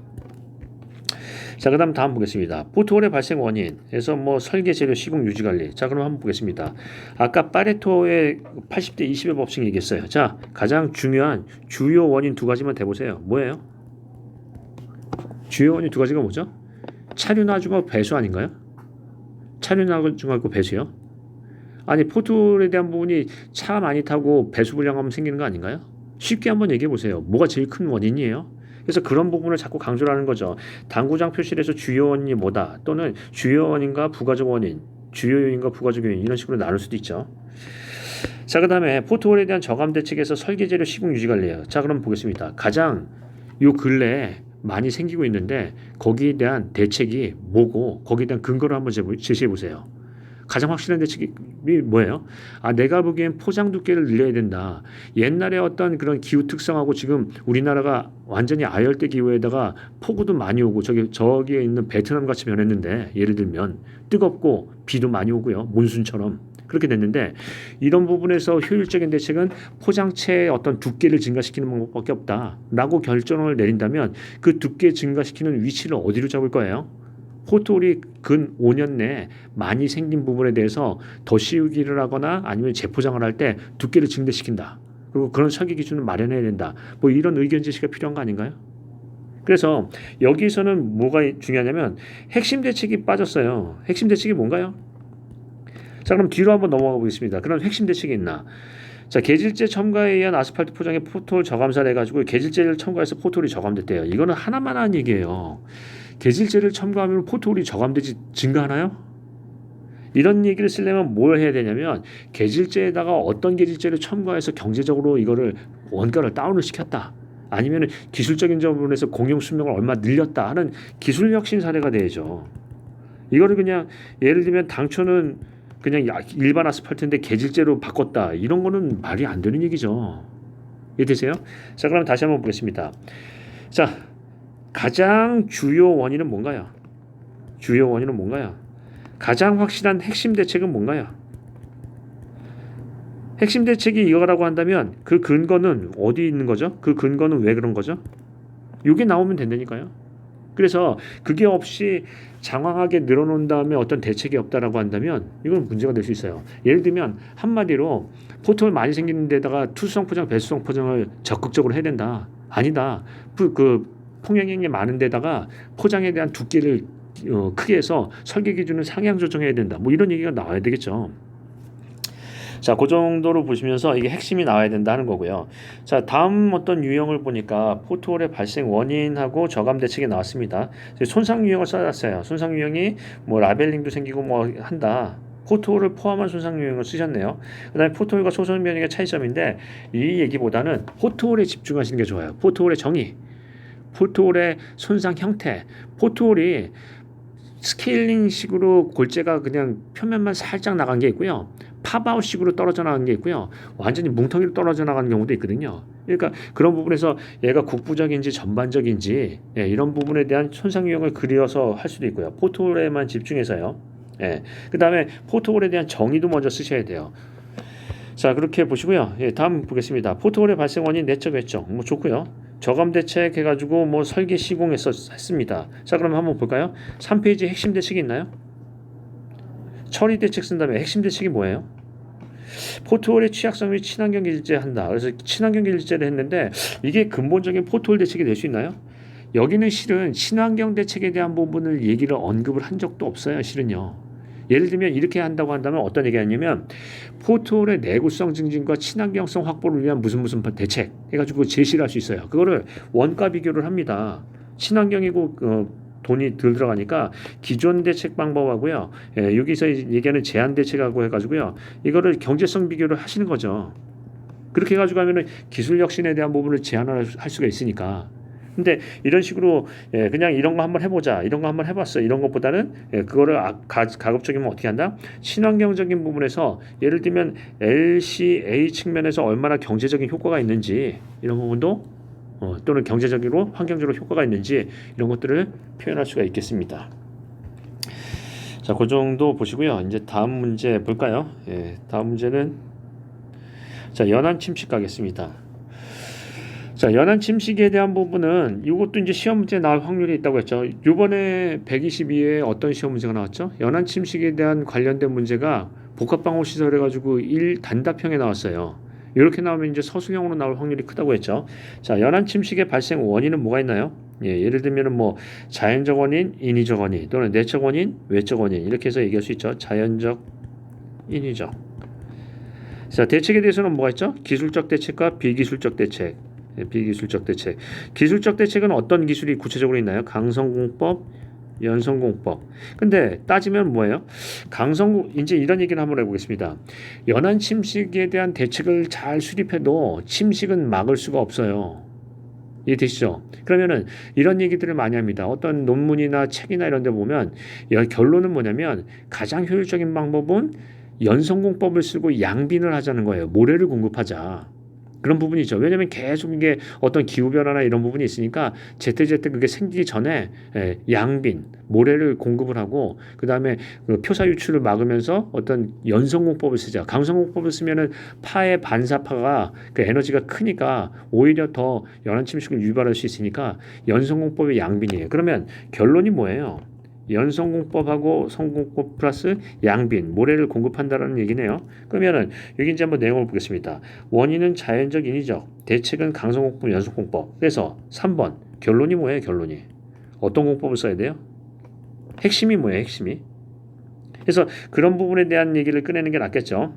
자, 그다음 다음 보겠습니다. 포트홀의 발생 원인에서 뭐 설계 재료 시공 유지 관리. 자, 그럼 한번 보겠습니다. 아까 파레토의 80대 20의 법칙 얘기했어요. 자, 가장 중요한 주요 원인 두 가지만 대보세요. 뭐예요? 주요 원인 두 가지가 뭐죠? 차류 나중하고 배수 아닌가요? 차류 나중하고 배수요? 아니, 포트홀에 대한 부분이 차 많이 타고 배수 불량하면 생기는 거 아닌가요? 쉽게 한번 얘기해 보세요. 뭐가 제일 큰 원인이에요? 그래서 그런 부분을 자꾸 강조를 하는 거죠. 당구장 표시에서 주요 원인이 뭐다, 또는 주요 원인과 부가적 원인, 주요 요인과 부가적 요인, 이런 식으로 나눌 수도 있죠. 자, 그 다음에 포트홀에 대한 저감 대책에서 설계 재료 시공 유지 관리예요. 자, 그럼 보겠습니다. 가장 요 근래에 많이 생기고 있는데 거기에 대한 대책이 뭐고 거기에 대한 근거를 한번 제시해 보세요. 가장 확실한 대책이 뭐예요? 아, 내가 보기엔 포장 두께를 늘려야 된다. 옛날에 어떤 그런 기후 특성하고 지금 우리나라가 완전히 아열대 기후에다가 폭우도 많이 오고 저기에 있는 베트남 같이 변했는데, 예를 들면 뜨겁고 비도 많이 오고요. 몬순처럼 그렇게 됐는데, 이런 부분에서 효율적인 대책은 포장체의 어떤 두께를 증가시키는 방법밖에 없다라고 결정을 내린다면 그 두께 증가시키는 위치를 어디로 잡을 거예요? 포트홀이 근 5년 내에 많이 생긴 부분에 대해서 더 씌우기를 하거나 아니면 재포장을 할 때 두께를 증대시킨다. 그리고 그런 설계 기준을 마련해야 된다. 뭐 이런 의견 제시가 필요한 거 아닌가요? 그래서 여기서는 뭐가 중요하냐면 핵심 대책이 빠졌어요. 핵심 대책이 뭔가요? 자, 그럼 뒤로 한번 넘어가 보겠습니다. 그런 핵심 대책이 있나? 자, 계질제 첨가에 의한 아스팔트 포장에 포트홀 저감사를 해가지고 계질제를 첨가해서 포트홀이 저감됐대요. 이거는 하나만 한 얘기예요. 계질제를 첨가하면 포트홀이 저감되지 증가하나요? 이런 얘기를 쓰려면 뭘 해야 되냐면 계질제에다가 어떤 계질제를 첨가해서 경제적으로 이거를 원가를 다운을 시켰다, 아니면 기술적인 부분에서 공용 수명을 얼마 늘렸다 하는 기술 혁신 사례가 돼야죠. 이거를 그냥 예를 들면 당초는 그냥 일반 아스팔트인데 계질제로 바꿨다, 이런 거는 말이 안 되는 얘기죠. 이해되세요? 자, 그럼 다시 한번 보겠습니다. 자, 가장 주요 원인은 뭔가요? 주요 원인은 뭔가요? 가장 확실한 핵심 대책은 뭔가요? 핵심 대책이 이거라고 한다면 그 근거는 어디 있는 거죠? 그 근거는 왜 그런 거죠? 이게 나오면 된다니까요. 그래서 그게 없이 장황하게 늘어놓은 다음에 어떤 대책이 없다라고 한다면 이건 문제가 될 수 있어요. 예를 들면 한마디로 포트홀 많이 생기는 데다가 투수성 포장, 배수성 포장을 적극적으로 해야 된다. 아니다. 그 폭력량이 많은 데다가 포장에 대한 두께를 크게 해서 설계 기준을 상향 조정해야 된다. 뭐 이런 얘기가 나와야 되겠죠. 자, 그 정도로 보시면서 이게 핵심이 나와야 된다 하는 거고요. 자, 다음 어떤 유형을 보니까 포트홀의 발생 원인하고 저감 대책이 나왔습니다. 손상 유형을 써놨어요. 손상 유형이 뭐 라벨링도 생기고 뭐 한다. 포트홀을 포함한 손상 유형을 쓰셨네요. 그다음에 포트홀과 소선 변형의 차이점인데 이 얘기보다는 포트홀에 집중하시는 게 좋아요. 포트홀의 정의, 포트홀의 손상 형태, 포트홀이 스케일링식으로 골재가 그냥 표면만 살짝 나간 게 있고요. 팝아웃식으로 떨어져 나간 게 있고요. 완전히 뭉텅이로 떨어져 나가는 경우도 있거든요. 그러니까 그런 부분에서 얘가 국부적인지 전반적인지, 이런 부분에 대한 손상 유형을 그려서 할 수도 있고요. 포트홀에만 집중해서요. 그 다음에 포트홀에 대한 정의도 먼저 쓰셔야 돼요. 자, 그렇게 보시고요. 다음 보겠습니다. 포트홀의 발생 원인, 내적 외적, 뭐 좋고요. 저감 대책 해가지고 뭐 설계 시공했습니다. 자, 그럼 한번 볼까요? 3페이지 핵심 대책이 있나요? 처리 대책 쓴 다음에 핵심 대책이 뭐예요? 포트홀의 취약성 및 친환경 기질제 한다. 그래서 친환경 기질제를 했는데 이게 근본적인 포트홀 대책이 될 수 있나요? 여기는 실은 친환경 대책에 대한 부분을 얘기를 언급을 한 적도 없어요. 실은요. 예를 들면 이렇게 한다고 한다면 어떤 얘기가 있냐면 포트홀의 내구성 증진과 친환경성 확보를 위한 무슨 대책 해가지고 제시를 할 수 있어요. 그거를 원가 비교를 합니다. 친환경이고 돈이 덜 들어가니까 기존 대책 방법하고요. 여기서 얘기하는 제한 대책하고 해가지고요. 이거를 경제성 비교를 하시는 거죠. 그렇게 해가지고 하면은 기술 혁신에 대한 부분을 제한을 할 수가 있으니까. 근데 이런 식으로 그냥 이런 거 한번 해보자, 이런 거 한번 해봤어, 이런 것보다는 그거를 가급적이면 어떻게 한다? 친환경적인 부분에서 예를 들면 LCA 측면에서 얼마나 경제적인 효과가 있는지 이런 부분도 또는 경제적으로 환경적으로 효과가 있는지 이런 것들을 표현할 수가 있겠습니다. 자, 그 정도 보시고요. 이제 다음 문제 볼까요? 다음 문제는 자, 연안 침식 가겠습니다. 자, 연안 침식에 대한 부분은 이것도 이제 시험 문제 나올 확률이 있다고 했죠. 이번에 122에 어떤 시험 문제가 나왔죠? 연안 침식에 대한 관련된 문제가 복합방호 시설 해가지고 1 단답형에 나왔어요. 이렇게 나오면 이제 서술형으로 나올 확률이 크다고 했죠. 자, 연안 침식의 발생 원인은 뭐가 있나요? 예를 들면은 뭐 자연적 원인, 인위적 원인 또는 내적 원인, 외적 원인 이렇게 해서 얘기할 수 있죠. 자연적, 인위적. 자, 대책에 대해서는 뭐가 있죠? 기술적 대책과 비기술적 대책. 비기술적 대책. 기술적 대책은 어떤 기술이 구체적으로 있나요? 강성공법, 연성공법. 근데 따지면 뭐예요? 이제 이런 얘기를 한번 해보겠습니다. 연안 침식에 대한 대책을 잘 수립해도 침식은 막을 수가 없어요. 이해되시죠? 그러면은 이런 얘기들을 많이 합니다. 어떤 논문이나 책이나 이런 데 보면 결론은 뭐냐면 가장 효율적인 방법은 연성공법을 쓰고 양빈을 하자는 거예요. 모래를 공급하자. 그런 부분이죠. 왜냐하면 계속 이게 어떤 기후 변화나 이런 부분이 있으니까 제때제때 그게 생기기 전에 양빈, 모래를 공급을 하고 그 다음에 그 표사 유출을 막으면서 어떤 연성공법을 쓰자. 강성공법을 쓰면은 파의 반사파가 그 에너지가 크니까 오히려 더 연안 침식을 유발할 수 있으니까 연성공법의 양빈이에요. 그러면 결론이 뭐예요? 연성공법하고 성공법 플러스 양빈, 모래를 공급한다라는 얘기네요. 그러면은 여기 이제 한번 내용을 보겠습니다. 원인은 자연적 인위적, 대책은 강성공법, 연성공법. 그래서 3번 결론이 뭐예요? 결론이 어떤 공법을 써야 돼요? 핵심이 뭐예요? 핵심이. 그래서 그런 부분에 대한 얘기를 꺼내는 게 낫겠죠.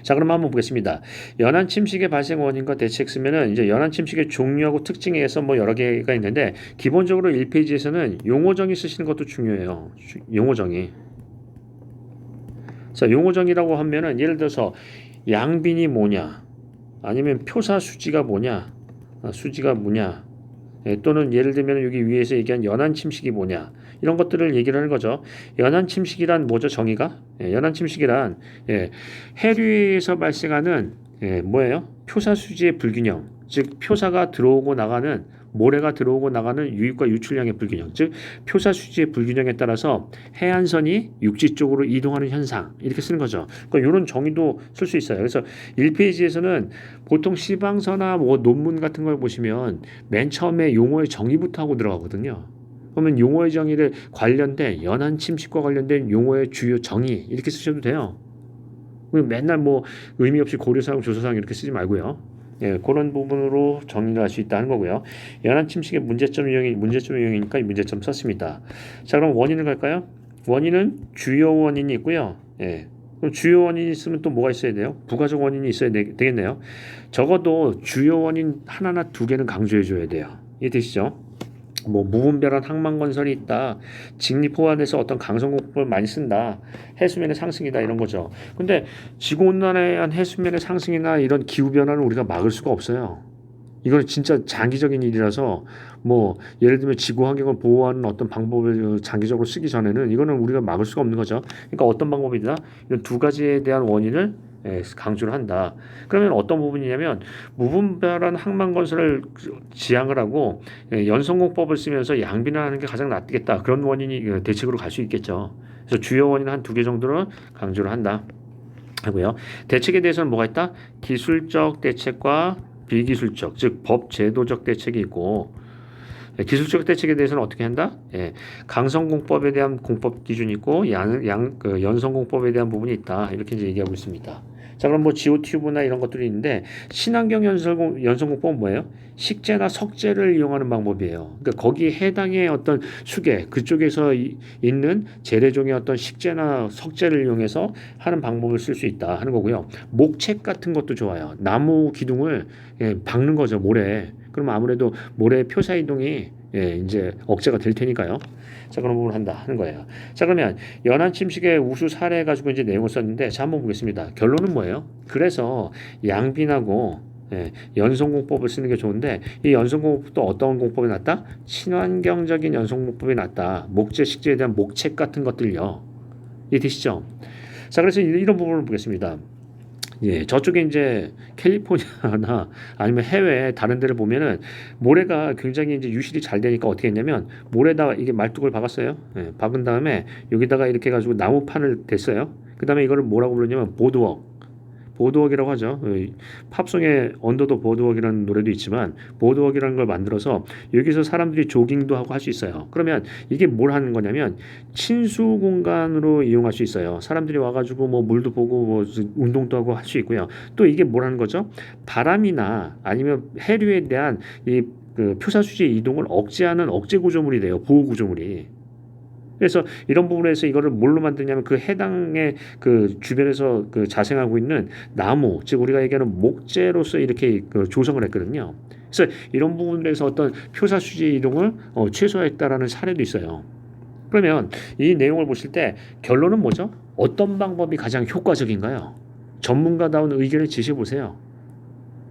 자, 그럼 한번 보겠습니다. 연안 침식의 발생 원인과 대책 쓰면은 이제 연안 침식의 종류하고 특징에 의해서 뭐 여러 개가 있는데 기본적으로 1페이지에서는 용어정의 쓰시는 것도 중요해요. 용어정의. 자, 용어정의라고 하면은 예를 들어서 양빈이 뭐냐, 아니면 표사 수지가 뭐냐, 수지가 뭐냐, 또는 예를 들면 여기 위에서 얘기한 연안 침식이 뭐냐 이런 것들을 얘기를 하는 거죠. 연안 침식이란 뭐죠? 정의가? 연안 침식이란 해류에서 발생하는 뭐예요? 표사 수지의 불균형, 즉 표사가 들어오고 나가는 모래가 들어오고 나가는 유입과 유출량의 불균형, 즉 표사 수지의 불균형에 따라서 해안선이 육지 쪽으로 이동하는 현상 이렇게 쓰는 거죠. 그러니까 이런 정의도 쓸 수 있어요. 그래서 1페이지에서는 보통 시방서나 뭐 논문 같은 걸 보시면 맨 처음에 용어의 정의부터 하고 들어가거든요. 그러면 용어의 정의를 관련된 연안 침식과 관련된 용어의 주요 정의 이렇게 쓰셔도 돼요. 맨날 뭐 의미 없이 고려사항, 조사사항 이렇게 쓰지 말고요. 그런 부분으로 정리를 할 수 있다는 거고요. 연안 침식의 문제점 유형이니까 이 문제점 썼습니다. 자, 그럼 원인을 갈까요? 원인은 주요 원인이 있고요. 그럼 주요 원인이 있으면 또 뭐가 있어야 돼요? 부가적 원인이 있어야 되겠네요. 적어도 주요 원인 하나나 두 개는 강조해 줘야 돼요. 이해되시죠? 뭐 무분별한 항만건설이 있다. 직립 호환에서 어떤 강성공법을 많이 쓴다. 해수면의 상승이다 이런 거죠. 근데 지구온난화에 의한 해수면의 상승이나 이런 기후변화는 우리가 막을 수가 없어요. 이건 진짜 장기적인 일이라서 뭐 예를 들면 지구 환경을 보호하는 어떤 방법을 장기적으로 쓰기 전에는 이거는 우리가 막을 수가 없는 거죠. 그러니까 어떤 방법이다? 이런 두 가지에 대한 원인을 강조를 한다. 그러면 어떤 부분이냐면 무분별한 항만건설을 지향을 하고 연성공법을 쓰면서 양빈을 하는 게 가장 낫겠다. 그런 원인이 대책으로 갈 수 있겠죠. 그래서 주요 원인 한 두 개 정도를 강조를 한다 하고요. 대책에 대해서는 뭐가 있다? 기술적 대책과 비기술적, 즉 법제도적 대책이 있고 기술적 대책에 대해서는 어떻게 한다? 강성공법에 대한 공법 기준이 있고 연성공법에 대한 부분이 있다. 이렇게 이제 얘기하고 있습니다. 자, 그럼 뭐 지오튜브나 이런 것들이 있는데 친환경 연성공법은 뭐예요? 식재나 석재를 이용하는 방법이에요. 그러니까 거기에 해당의 어떤 수계 그쪽에서 있는 재래종의 어떤 식재나 석재를 이용해서 하는 방법을 쓸 수 있다 하는 거고요. 목책 같은 것도 좋아요. 나무 기둥을 박는 거죠, 모래에. 그러면 아무래도 모래 표사 이동이 이제 억제가 될 테니까요. 자, 그런 부분을 한다 하는 거예요. 자, 그러면 연안 침식의 우수 사례 가지고 이제 내용을 썼는데 자, 한번 보겠습니다. 결론은 뭐예요? 그래서 양빈하고 연송공법을 쓰는 게 좋은데 이 연송공법도 어떤 공법이 낫다? 친환경적인 연송공법이 낫다. 목재 식재에 대한 목책 같은 것들요. 이해되시죠? 자, 그래서 이런 부분을 보겠습니다. 저쪽에 이제 캘리포니아나 아니면 해외 다른 데를 보면은 모래가 굉장히 이제 유실이 잘 되니까 어떻게 했냐면 모래다가 이게 말뚝을 박았어요. 박은 다음에 여기다가 이렇게 해가지고 나무판을 댔어요. 그 다음에 이거를 뭐라고 부르냐면 보드워크이라고 하죠. 팝송에 언더도 보드워크이라는 노래도 있지만 보드워크이라는 걸 만들어서 여기서 사람들이 조깅도 하고 할 수 있어요. 그러면 이게 뭘 하는 거냐면 친수 공간으로 이용할 수 있어요. 사람들이 와가지고 뭐 물도 보고 뭐 운동도 하고 할 수 있고요. 또 이게 뭘 하는 거죠? 바람이나 아니면 해류에 대한 그 표사수지의 이동을 억제하는 억제 구조물이 돼요. 보호 구조물이. 그래서 이런 부분에서 이거를 뭘로 만드냐면 그 해당의 그 주변에서 그 자생하고 있는 나무, 즉 우리가 얘기하는 목재로서 이렇게 그 조성을 했거든요. 그래서 이런 부분에서 어떤 표사수지 이동을 최소화했다라는 사례도 있어요. 그러면 이 내용을 보실 때 결론은 뭐죠? 어떤 방법이 가장 효과적인가요? 전문가다운 의견을 제시해 보세요.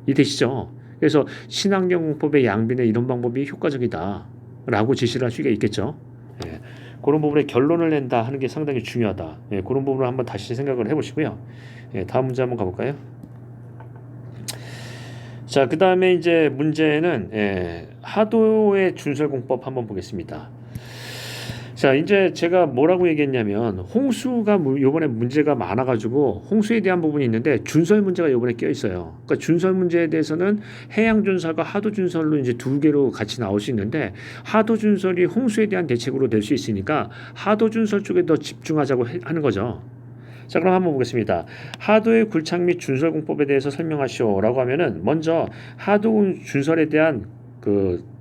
이해되시죠? 그래서 친환경공법의 양빈의 이런 방법이 효과적이다라고 제시를 할 수가 있겠죠. 예. 그런 부분에 결론을 낸다 하는 게 상당히 중요하다. 그런 부분을 한번 다시 생각을 해보시고요. 다음 문제 한번 가볼까요? 자, 그 다음에 이제 문제는 하도의 준설공법 한번 보겠습니다. 자, 이제 제가 뭐라고 얘기했냐면 홍수가 요번에 문제가 많아가지고 홍수에 대한 부분이 있는데 준설 문제가 요번에 껴 있어요. 그러니까 준설 문제에 대해서는 해양 준설과 하도 준설로 이제 두 개로 같이 나올 수 있는데 하도 준설이 홍수에 대한 대책으로 될 수 있으니까 하도 준설 쪽에 더 집중하자고 하는 거죠. 자, 그럼 한번 보겠습니다. 하도의 굴착 및 준설 공법에 대해서 설명하시오라고 하면은 먼저 하도 준설에 대한 그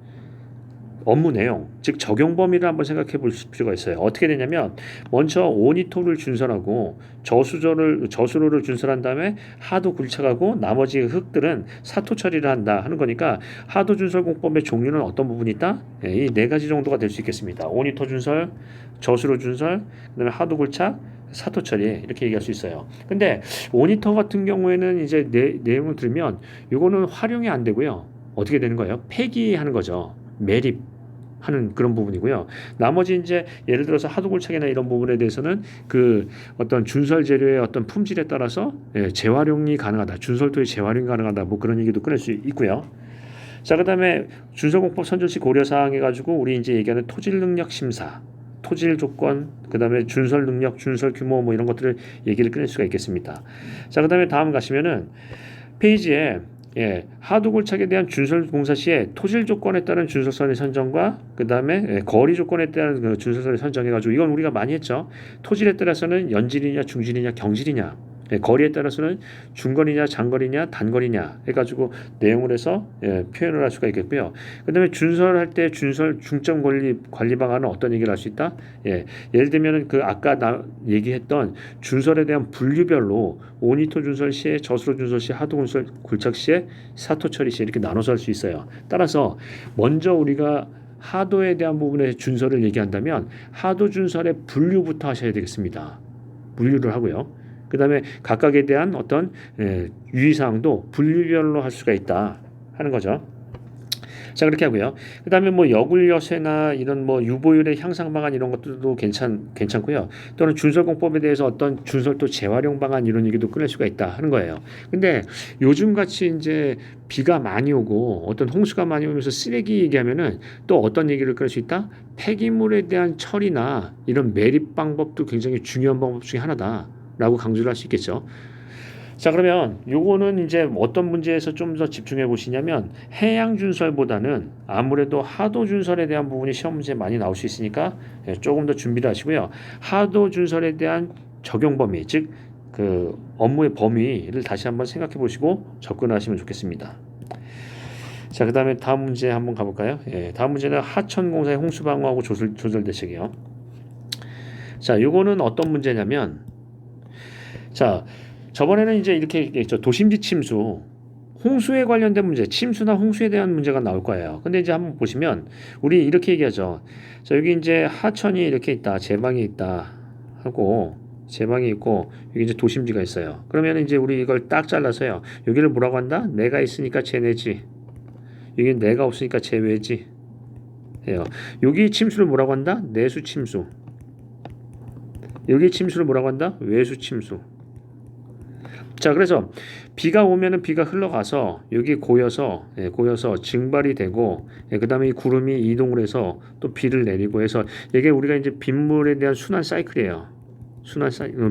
업무 내용, 즉 적용 범위를 한번 생각해 볼 필요가 있어요. 어떻게 되냐면 먼저 오니토를 준설하고 저수로를 준설한 다음에 하도 굴착하고 나머지 흙들은 사토 처리를 한다 하는 거니까 하도 준설 공법의 종류는 어떤 부분이 있다? 이 네 가지 정도가 될 수 있겠습니다. 오니토 준설, 저수로 준설, 그다음에 하도 굴착, 사토 처리 이렇게 얘기할 수 있어요. 근데 오니터 같은 경우에는 이제 내용을 들으면 이거는 활용이 안 되고요. 어떻게 되는 거예요? 폐기하는 거죠. 매립 하는 그런 부분이고요. 나머지 이제 예를 들어서 하도골착이나 이런 부분에 대해서는 그 어떤 준설 재료의 어떤 품질에 따라서 재활용이 가능하다. 준설토의 재활용이 가능하다. 뭐 그런 얘기도 꺼낼 수 있고요. 자, 그다음에 준설공법 선정 시 고려 사항 해가지고 우리 이제 얘기하는 토질 능력 심사, 토질 조건, 그다음에 준설 능력, 준설 규모 뭐 이런 것들을 얘기를 꺼낼 수가 있겠습니다. 자, 그다음에 다음 가시면은 페이지에 하도골착에 대한 준설 공사 시에 토질 조건에 따른 준설선의 선정과 그 다음에 거리 조건에 따른 그 준설선의 선정해가지고 이건 우리가 많이 했죠. 토질에 따라서는 연질이냐 중질이냐 경질이냐 거리에 따라서는 중거리냐 장거리냐 단거리냐 해가지고 내용을 해서 표현을 할 수가 있겠고요. 그 다음에 준설할 때 준설 중점 관리 방안은 어떤 얘기를 할 수 있다? 예를 들면 그 아까 얘기했던 준설에 대한 분류별로 오니토 준설 시에 저수로 준설 시 하도 준설 굴착 시에 사토 처리 시에 이렇게 나눠서 할 수 있어요. 따라서 먼저 우리가 하도에 대한 부분에 준설을 얘기한다면 하도 준설의 분류부터 하셔야 되겠습니다. 분류를 하고요. 그 다음에 각각에 대한 어떤 유의사항도 분류별로 할 수가 있다 하는 거죠. 자, 그렇게 하고요. 그 다음에 뭐 여굴여세나 이런 뭐 유보율의 향상 방안 이런 것들도 괜찮고요. 또는 준설공법에 대해서 어떤 준설도 재활용 방안 이런 얘기도 꺼낼 수가 있다 하는 거예요. 근데 요즘 같이 이제 비가 많이 오고 어떤 홍수가 많이 오면서 쓰레기 얘기하면은 또 어떤 얘기를 꺼낼 수 있다? 폐기물에 대한 처리나 이런 매립 방법도 굉장히 중요한 방법 중에 하나다. 라고 강조를 할 수 있겠죠. 자, 그러면 요거는 이제 어떤 문제에서 좀 더 집중해 보시냐면 해양 준설보다는 아무래도 하도 준설에 대한 부분이 시험 문제에 많이 나올 수 있으니까 조금 더 준비를 하시고요. 하도 준설에 대한 적용 범위, 즉 그 업무의 범위를 다시 한번 생각해 보시고 접근하시면 좋겠습니다. 자, 그다음에 다음 문제 한번 가볼까요? 다음 문제는 하천공사의 홍수 방어하고 조절 대책이요. 자, 요거는 어떤 문제냐면 자, 저번에는 이제 이렇게 얘기했죠. 도심지 침수, 홍수에 관련된 문제, 침수나 홍수에 대한 문제가 나올 거예요. 근데 이제 한번 보시면 우리 이렇게 얘기하죠. 자, 여기 이제 하천이 이렇게 있다, 제방이 있다 하고 제방이 있고 여기 이제 도심지가 있어요. 그러면 이제 우리 이걸 딱 잘라서요. 여기를 뭐라고 한다? 내가 있으니까 제내지. 여기 내가 없으니까 제외지. 해요. 여기 침수를 뭐라고 한다? 내수 침수. 여기 침수를 뭐라고 한다? 외수 침수. 자, 그래서 비가 오면은 비가 흘러가서 여기 고여서 증발이 되고, 그다음에 이 구름이 이동을 해서 또 비를 내리고 해서 이게 우리가 이제 빗물에 대한 순환 사이클이에요.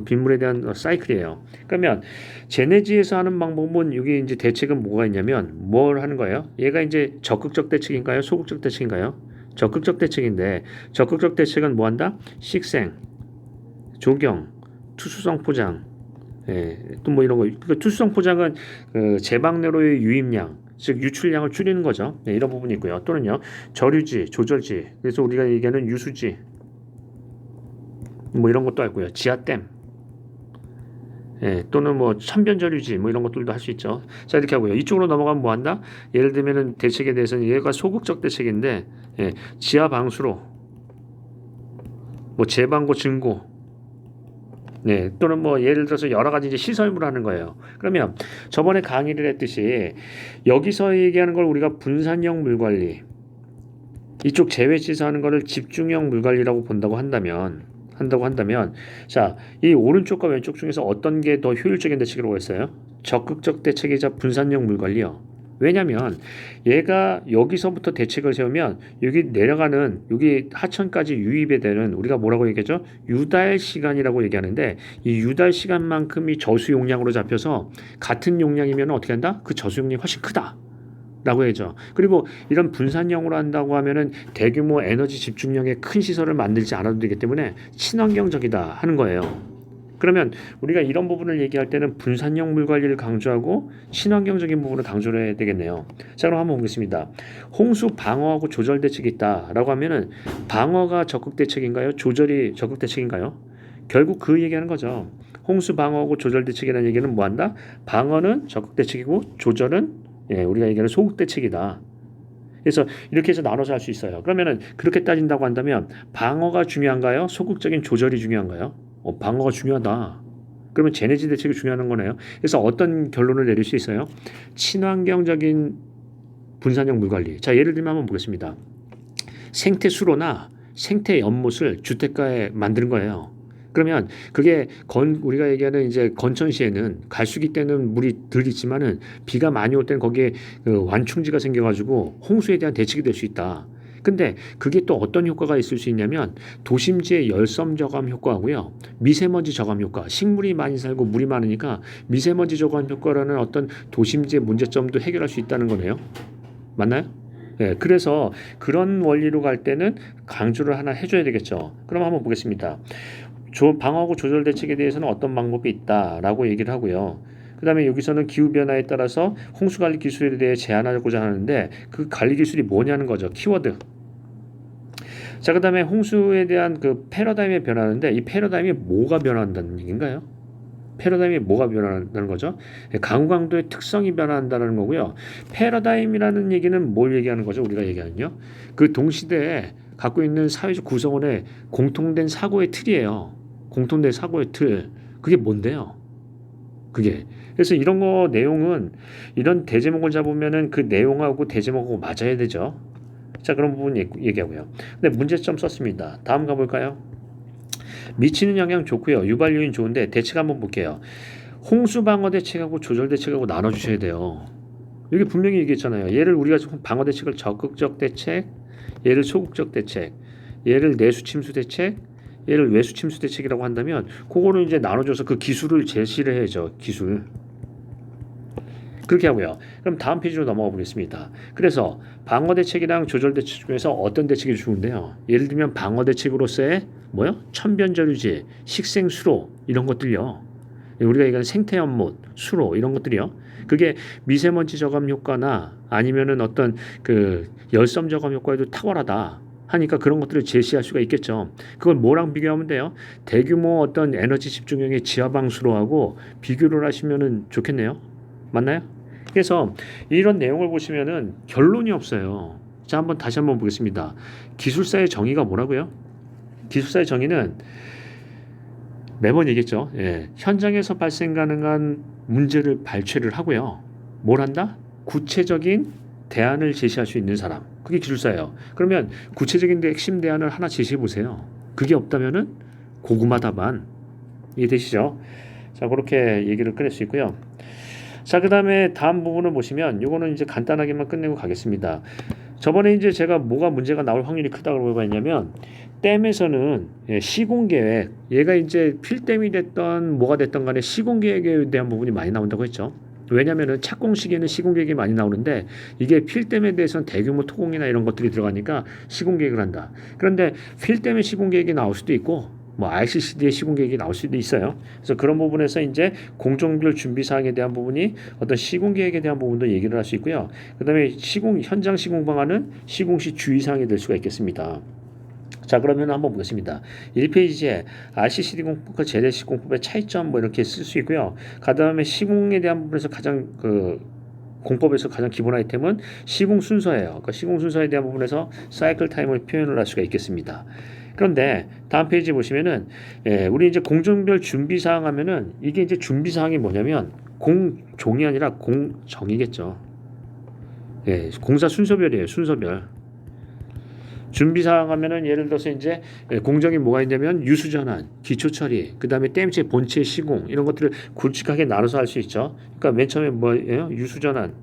빗물에 대한 사이클이에요. 그러면 제네지에서 하는 방법은 여기 이제 대책은 뭐가 있냐면 뭘 하는 거예요? 얘가 이제 적극적 대책인가요? 소극적 대책인가요? 적극적 대책인데 적극적 대책은 뭐 한다? 식생, 조경, 투수성 포장, 또 뭐 이런 거. 그 투수성 포장은 그 제방내로의 유입량, 즉 유출량을 줄이는 거죠. 이런 부분이 있고요. 또는요 저류지, 조절지. 그래서 우리가 얘기하는 유수지, 뭐 이런 것도 있고요. 지하댐, 또는 뭐 천변저류지, 뭐 이런 것들도 할 수 있죠. 자, 이렇게 하고요. 이쪽으로 넘어가면 뭐 한다? 예를 들면은 대책에 대해서는 얘가 소극적 대책인데, 지하 방수로, 뭐 제방고 증고, 또는 뭐 예를 들어서 여러 가지 이제 시설물 하는 거예요. 그러면 저번에 강의를 했듯이 여기서 얘기하는 걸 우리가 분산형 물관리, 이쪽 제외지에서 하는 거를 집중형 물관리라고 한다면 자, 이 오른쪽과 왼쪽 중에서 어떤 게 더 효율적인 대책이라고 했어요? 적극적 대책이자 분산형 물관리요. 왜냐면 얘가 여기서부터 대책을 세우면 여기 내려가는 여기 하천까지 유입에 되는 우리가 뭐라고 얘기하죠? 유달 시간이라고 얘기하는데 이 유달 시간만큼이 저수 용량으로 잡혀서 같은 용량이면 어떻게 한다? 그 저수 용량이 훨씬 크다. 라고 해죠. 그리고 이런 분산형으로 한다고 하면은 대규모 에너지 집중력의 큰 시설을 만들지 않아도 되기 때문에 친환경적이다 하는 거예요. 그러면 우리가 이런 부분을 얘기할 때는 분산형 물 관리를 강조하고 친환경적인 부분을 강조를 해야 되겠네요. 자, 그럼 한번 보겠습니다. 홍수 방어하고 조절 대책이 있다라고 하면은 방어가 적극 대책인가요? 조절이 적극 대책인가요? 결국 그 얘기하는 거죠. 홍수 방어하고 조절 대책이라는 얘기는 뭐 한다? 방어는 적극 대책이고 조절은 우리가 얘기하는 소극 대책이다. 그래서 이렇게 해서 나눠서 할 수 있어요. 그러면은 그렇게 따진다고 한다면 방어가 중요한가요? 소극적인 조절이 중요한가요? 방어가 중요하다. 그러면 제네지 대책이 중요한 거네요. 그래서 어떤 결론을 내릴 수 있어요? 친환경적인 분산형 물관리. 자, 예를 들면 한번 보겠습니다. 생태 수로나 생태 연못을 주택가에 만드는 거예요. 그러면 그게 우리가 얘기하는 이제 건천시에는 갈수기 때는 물이 덜 있지만은 비가 많이 올 때는 거기에 그 완충지가 생겨가지고 홍수에 대한 대책이 될 수 있다. 근데 그게 또 어떤 효과가 있을 수 있냐면 도심지의 열섬 저감 효과하고요. 미세먼지 저감 효과. 식물이 많이 살고 물이 많으니까 미세먼지 저감 효과라는 어떤 도심지의 문제점도 해결할 수 있다는 거네요. 맞나요? 그래서 그런 원리로 갈 때는 강조를 하나 해줘야 되겠죠. 그럼 한번 보겠습니다. 방어하고 조절 대책에 대해서는 어떤 방법이 있다라고 얘기를 하고요. 그 다음에 여기서는 기후변화에 따라서 홍수관리 기술에 대해 제안하고자 하는데 그 관리 기술이 뭐냐는 거죠. 키워드. 자, 그 다음에 홍수에 대한 그 패러다임이 변하는데 이 패러다임이 뭐가 변한다는 얘기인가요? 패러다임이 뭐가 변한다는 거죠? 강우강도의 특성이 변한다는 거고요. 패러다임이라는 얘기는 뭘 얘기하는 거죠? 우리가 얘기하는요. 그 동시대에 갖고 있는 사회적 구성원의 공통된 사고의 틀이에요. 공통된 사고의 틀. 그게 뭔데요? 그게. 그래서 이런 거 내용은 이런 대제목을 잡으면은 그 내용하고 대제목하고 맞아야 되죠. 자, 그런 부분 얘기하고요. 근데 문제점 썼습니다. 다음 가볼까요? 미치는 영향 좋고요. 유발 요인 좋은데 대책 한번 볼게요. 홍수 방어 대책하고 조절 대책하고 나눠주셔야 돼요. 여기 분명히 얘기했잖아요. 얘를 우리가 방어 대책을 적극적 대책, 얘를 소극적 대책, 얘를 내수 침수 대책, 얘를 외수 침수 대책이라고 한다면 그거를 이제 나눠줘서 그 기술을 제시를 해야죠. 기술. 그렇게 하고요. 그럼 다음 페이지로 넘어가 보겠습니다. 그래서 방어 대책이랑 조절 대책 중에서 어떤 대책이 좋은데요? 예를 들면 방어 대책으로서의 천변저류지, 식생수로 이런 것들요. 우리가 얘기하는 생태연못, 수로 이런 것들이요. 그게 미세먼지 저감 효과나 아니면은 어떤 그 열섬 저감 효과에도 탁월하다 하니까 그런 것들을 제시할 수가 있겠죠. 그걸 뭐랑 비교하면 돼요? 대규모 어떤 에너지 집중형의 지하방수로하고 비교를 하시면은 좋겠네요. 맞나요? 그래서 이런 내용을 보시면은 결론이 없어요. 자, 다시 한번 보겠습니다. 기술사의 정의가 뭐라고요? 기술사의 정의는 매번 얘기했죠. 예, 현장에서 발생 가능한 문제를 발췌를 하고요. 뭘 한다? 구체적인 대안을 제시할 수 있는 사람. 그게 기술사예요. 그러면 구체적인 핵심 대안을 하나 제시해 보세요. 그게 없다면은 고구마다반. 이해되시죠? 자, 그렇게 얘기를 꺼낼 수 있고요. 자, 그 다음에 다음 부분을 보시면 요거는 이제 간단하게만 끝내고 가겠습니다. 저번에 이제 제가 뭐가 문제가 나올 확률이 크다고 했냐면 댐에서는 시공 계획, 얘가 이제 필댐이 됐던 뭐가 됐던 간에 시공 계획에 대한 부분이 많이 나온다고 했죠. 왜냐면은 착공 시기에는 시공 계획이 많이 나오는데 이게 필댐에 대해서는 대규모 토공이나 이런 것들이 들어가니까 시공 계획을 한다. 그런데 필댐의 시공 계획이 나올 수도 있고 뭐 RCCD의 시공 계획이 나올 수도 있어요. 그래서 그런 부분에서 이제 공정별 준비 사항에 대한 부분이 어떤 시공 계획에 대한 부분도 얘기를 할 수 있고요. 그다음에 현장 시공 방안은 시공 시 주의 사항이 될 수가 있겠습니다. 자, 그러면 한번 보겠습니다. 1페이지에 RCCD 공법과 재래식 공법의 차이점 뭐 이렇게 쓸 수 있고요. 그다음에 시공에 대한 부분에서 가장 공법에서 가장 기본 아이템은 시공 순서예요. 그러니까 시공 순서에 대한 부분에서 사이클 타임을 표현을 할 수가 있겠습니다. 그런데 다음 페이지 보시면은 우리 이제 공정별 준비 사항 하면은 이게 이제 준비 사항이 뭐냐면 공종이 아니라 공정이겠죠. 예, 공사 순서별이에요. 순서별. 준비 사항 하면은 예를 들어서 이제 공정이 뭐가 있냐면 유수 전환, 기초 처리, 그다음에 댐체 본체 시공 이런 것들을 굵직하게 나눠서 할 수 있죠. 그러니까 맨 처음에 뭐예요? 유수 전환,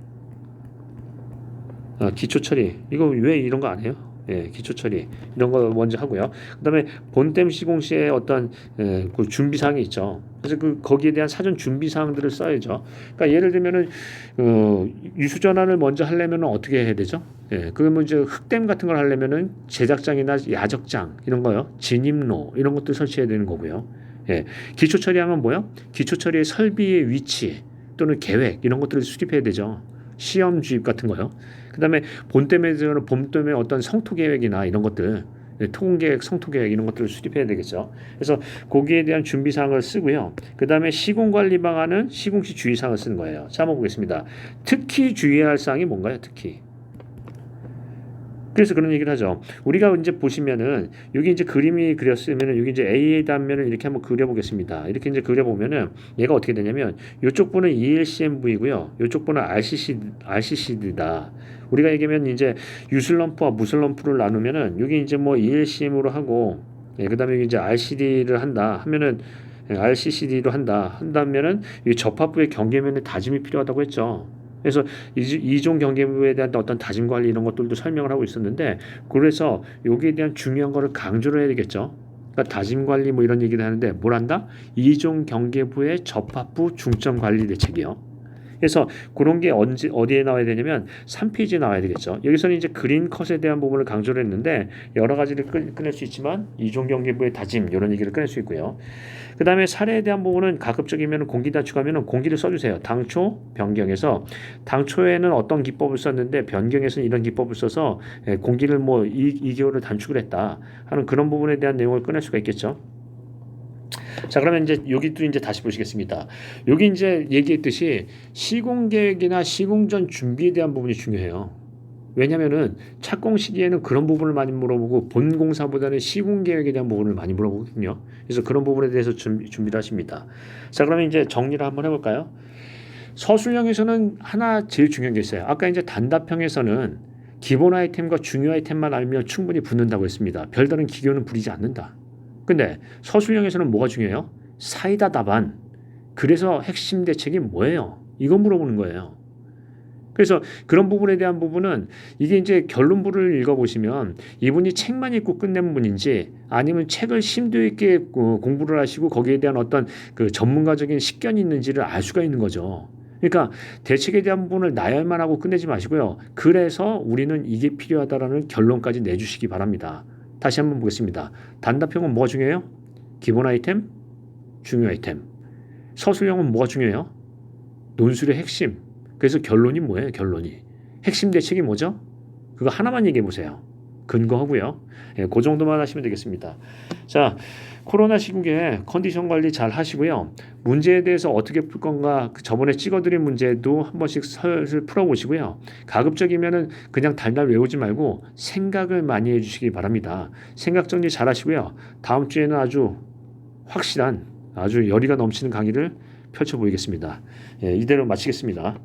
기초 처리. 이거 왜 이런 거 안 해요? 예, 기초 처리 이런 거 먼저 하고요. 그다음에 본댐 시공 시에 어떤 그 준비 사항이 있죠. 그래서 거기에 대한 사전 준비 사항들을 써야죠. 그러니까 예를 들면은 유수 전환을 먼저 하려면은 어떻게 해야 되죠? 예, 그러면 이제 흑댐 같은 걸 하려면은 제작장이나 야적장 이런 거요, 진입로 이런 것들 설치해야 되는 거고요. 예, 기초 처리하면 뭐요? 기초 처리의 설비의 위치 또는 계획 이런 것들을 수립해야 되죠. 시험 주입 같은 거요. 그다음에 본댐에 어떤 성토 계획이나 이런 것들, 토공 계획, 성토 계획 이런 것들을 수립해야 되겠죠. 그래서 거기에 대한 준비 사항을 쓰고요. 그다음에 시공 관리 방안은 시공 시 주의 사항을 쓰는 거예요. 자, 한번 보겠습니다. 특히 주의해야 할 사항이 뭔가요? 특히. 그래서 그런 얘기를 하죠. 우리가 이제 보시면은 여기 이제 그림이 그렸으면은 여기 이제 A 단면을 이렇게 한번 그려보겠습니다. 이렇게 이제 그려보면은 얘가 어떻게 되냐면 이쪽 분은 ELCMV고요. 이쪽 분은 RCCD다. 우리가 얘기하면 이제 유슬럼프와 무슬럼프를 나누면은 여기 이제 뭐 ELCM으로 하고 그다음에 여기 이제 RCD를 한다 하면은 RCCD로 한다면은 이 접합부의 경계면의 다짐이 필요하다고 했죠. 그래서 이종 경계부에 대한 어떤 다짐 관리 이런 것들도 설명을 하고 있었는데 그래서 여기에 대한 중요한 거를 강조를 해야 되겠죠. 그러니까 다짐 관리 뭐 이런 얘기를 하는데 뭘 한다? 이종 경계부의 접합부 중점 관리 대책이요. 그래서 그런 게 어디에 나와야 되냐면 3페이지에 나와야 되겠죠. 여기서는 이제 그린 컷에 대한 부분을 강조를 했는데 여러 가지를 꺼낼 수 있지만 이종 경계부의 다짐 이런 얘기를 꺼낼 수 있고요. 그 다음에 사례에 대한 부분은 가급적이면 공기 단축하면 공기를 써주세요. 당초 변경해서 당초에는 어떤 기법을 썼는데 변경해서는 이런 기법을 써서 공기를 뭐 2개월을 단축을 했다 하는 그런 부분에 대한 내용을 꺼낼 수가 있겠죠. 자, 그러면 이제 여기도 이제 다시 보시겠습니다. 여기 이제 얘기했듯이 시공 계획이나 시공 전 준비에 대한 부분이 중요해요. 왜냐면은 착공 시기에는 그런 부분을 많이 물어보고 본 공사보다는 시공 계획에 대한 부분을 많이 물어보거든요. 그래서 그런 부분에 대해서 준비를 하십니다. 자, 그러면 이제 정리를 한번 해볼까요? 서술형에서는 하나 제일 중요한 게 있어요. 아까 이제 단답형에서는 기본 아이템과 중요 아이템만 알면 충분히 붙는다고 했습니다. 별다른 기교는 부리지 않는다. 근데 서술형에서는 뭐가 중요해요? 사이다 답안. 그래서 핵심 대책이 뭐예요? 이거 물어보는 거예요. 그래서 그런 부분에 대한 부분은 이게 이제 결론부를 읽어보시면 이분이 책만 읽고 끝낸 분인지 아니면 책을 심도 있게 공부를 하시고 거기에 대한 어떤 그 전문가적인 식견이 있는지를 알 수가 있는 거죠. 그러니까 대책에 대한 부분을 나열만 하고 끝내지 마시고요. 그래서 우리는 이게 필요하다라는 결론까지 내주시기 바랍니다. 다시 한번 보겠습니다. 단답형은 뭐가 중요해요? 기본 아이템, 중요 아이템. 서술형은 뭐가 중요해요? 논술의 핵심. 그래서 결론이 뭐예요? 결론이. 핵심 대책이 뭐죠? 그거 하나만 얘기해 보세요. 근거하고요. 그 정도만 하시면 되겠습니다. 자, 코로나 시국에 컨디션 관리 잘 하시고요. 문제에 대해서 어떻게 풀 건가 저번에 찍어드린 문제도 한 번씩 슬슬 풀어보시고요. 가급적이면은 그냥 달달 외우지 말고 생각을 많이 해주시기 바랍니다. 생각 정리 잘 하시고요. 다음 주에는 아주 확실한 아주 열의가 넘치는 강의를 펼쳐 보이겠습니다. 예, 이대로 마치겠습니다.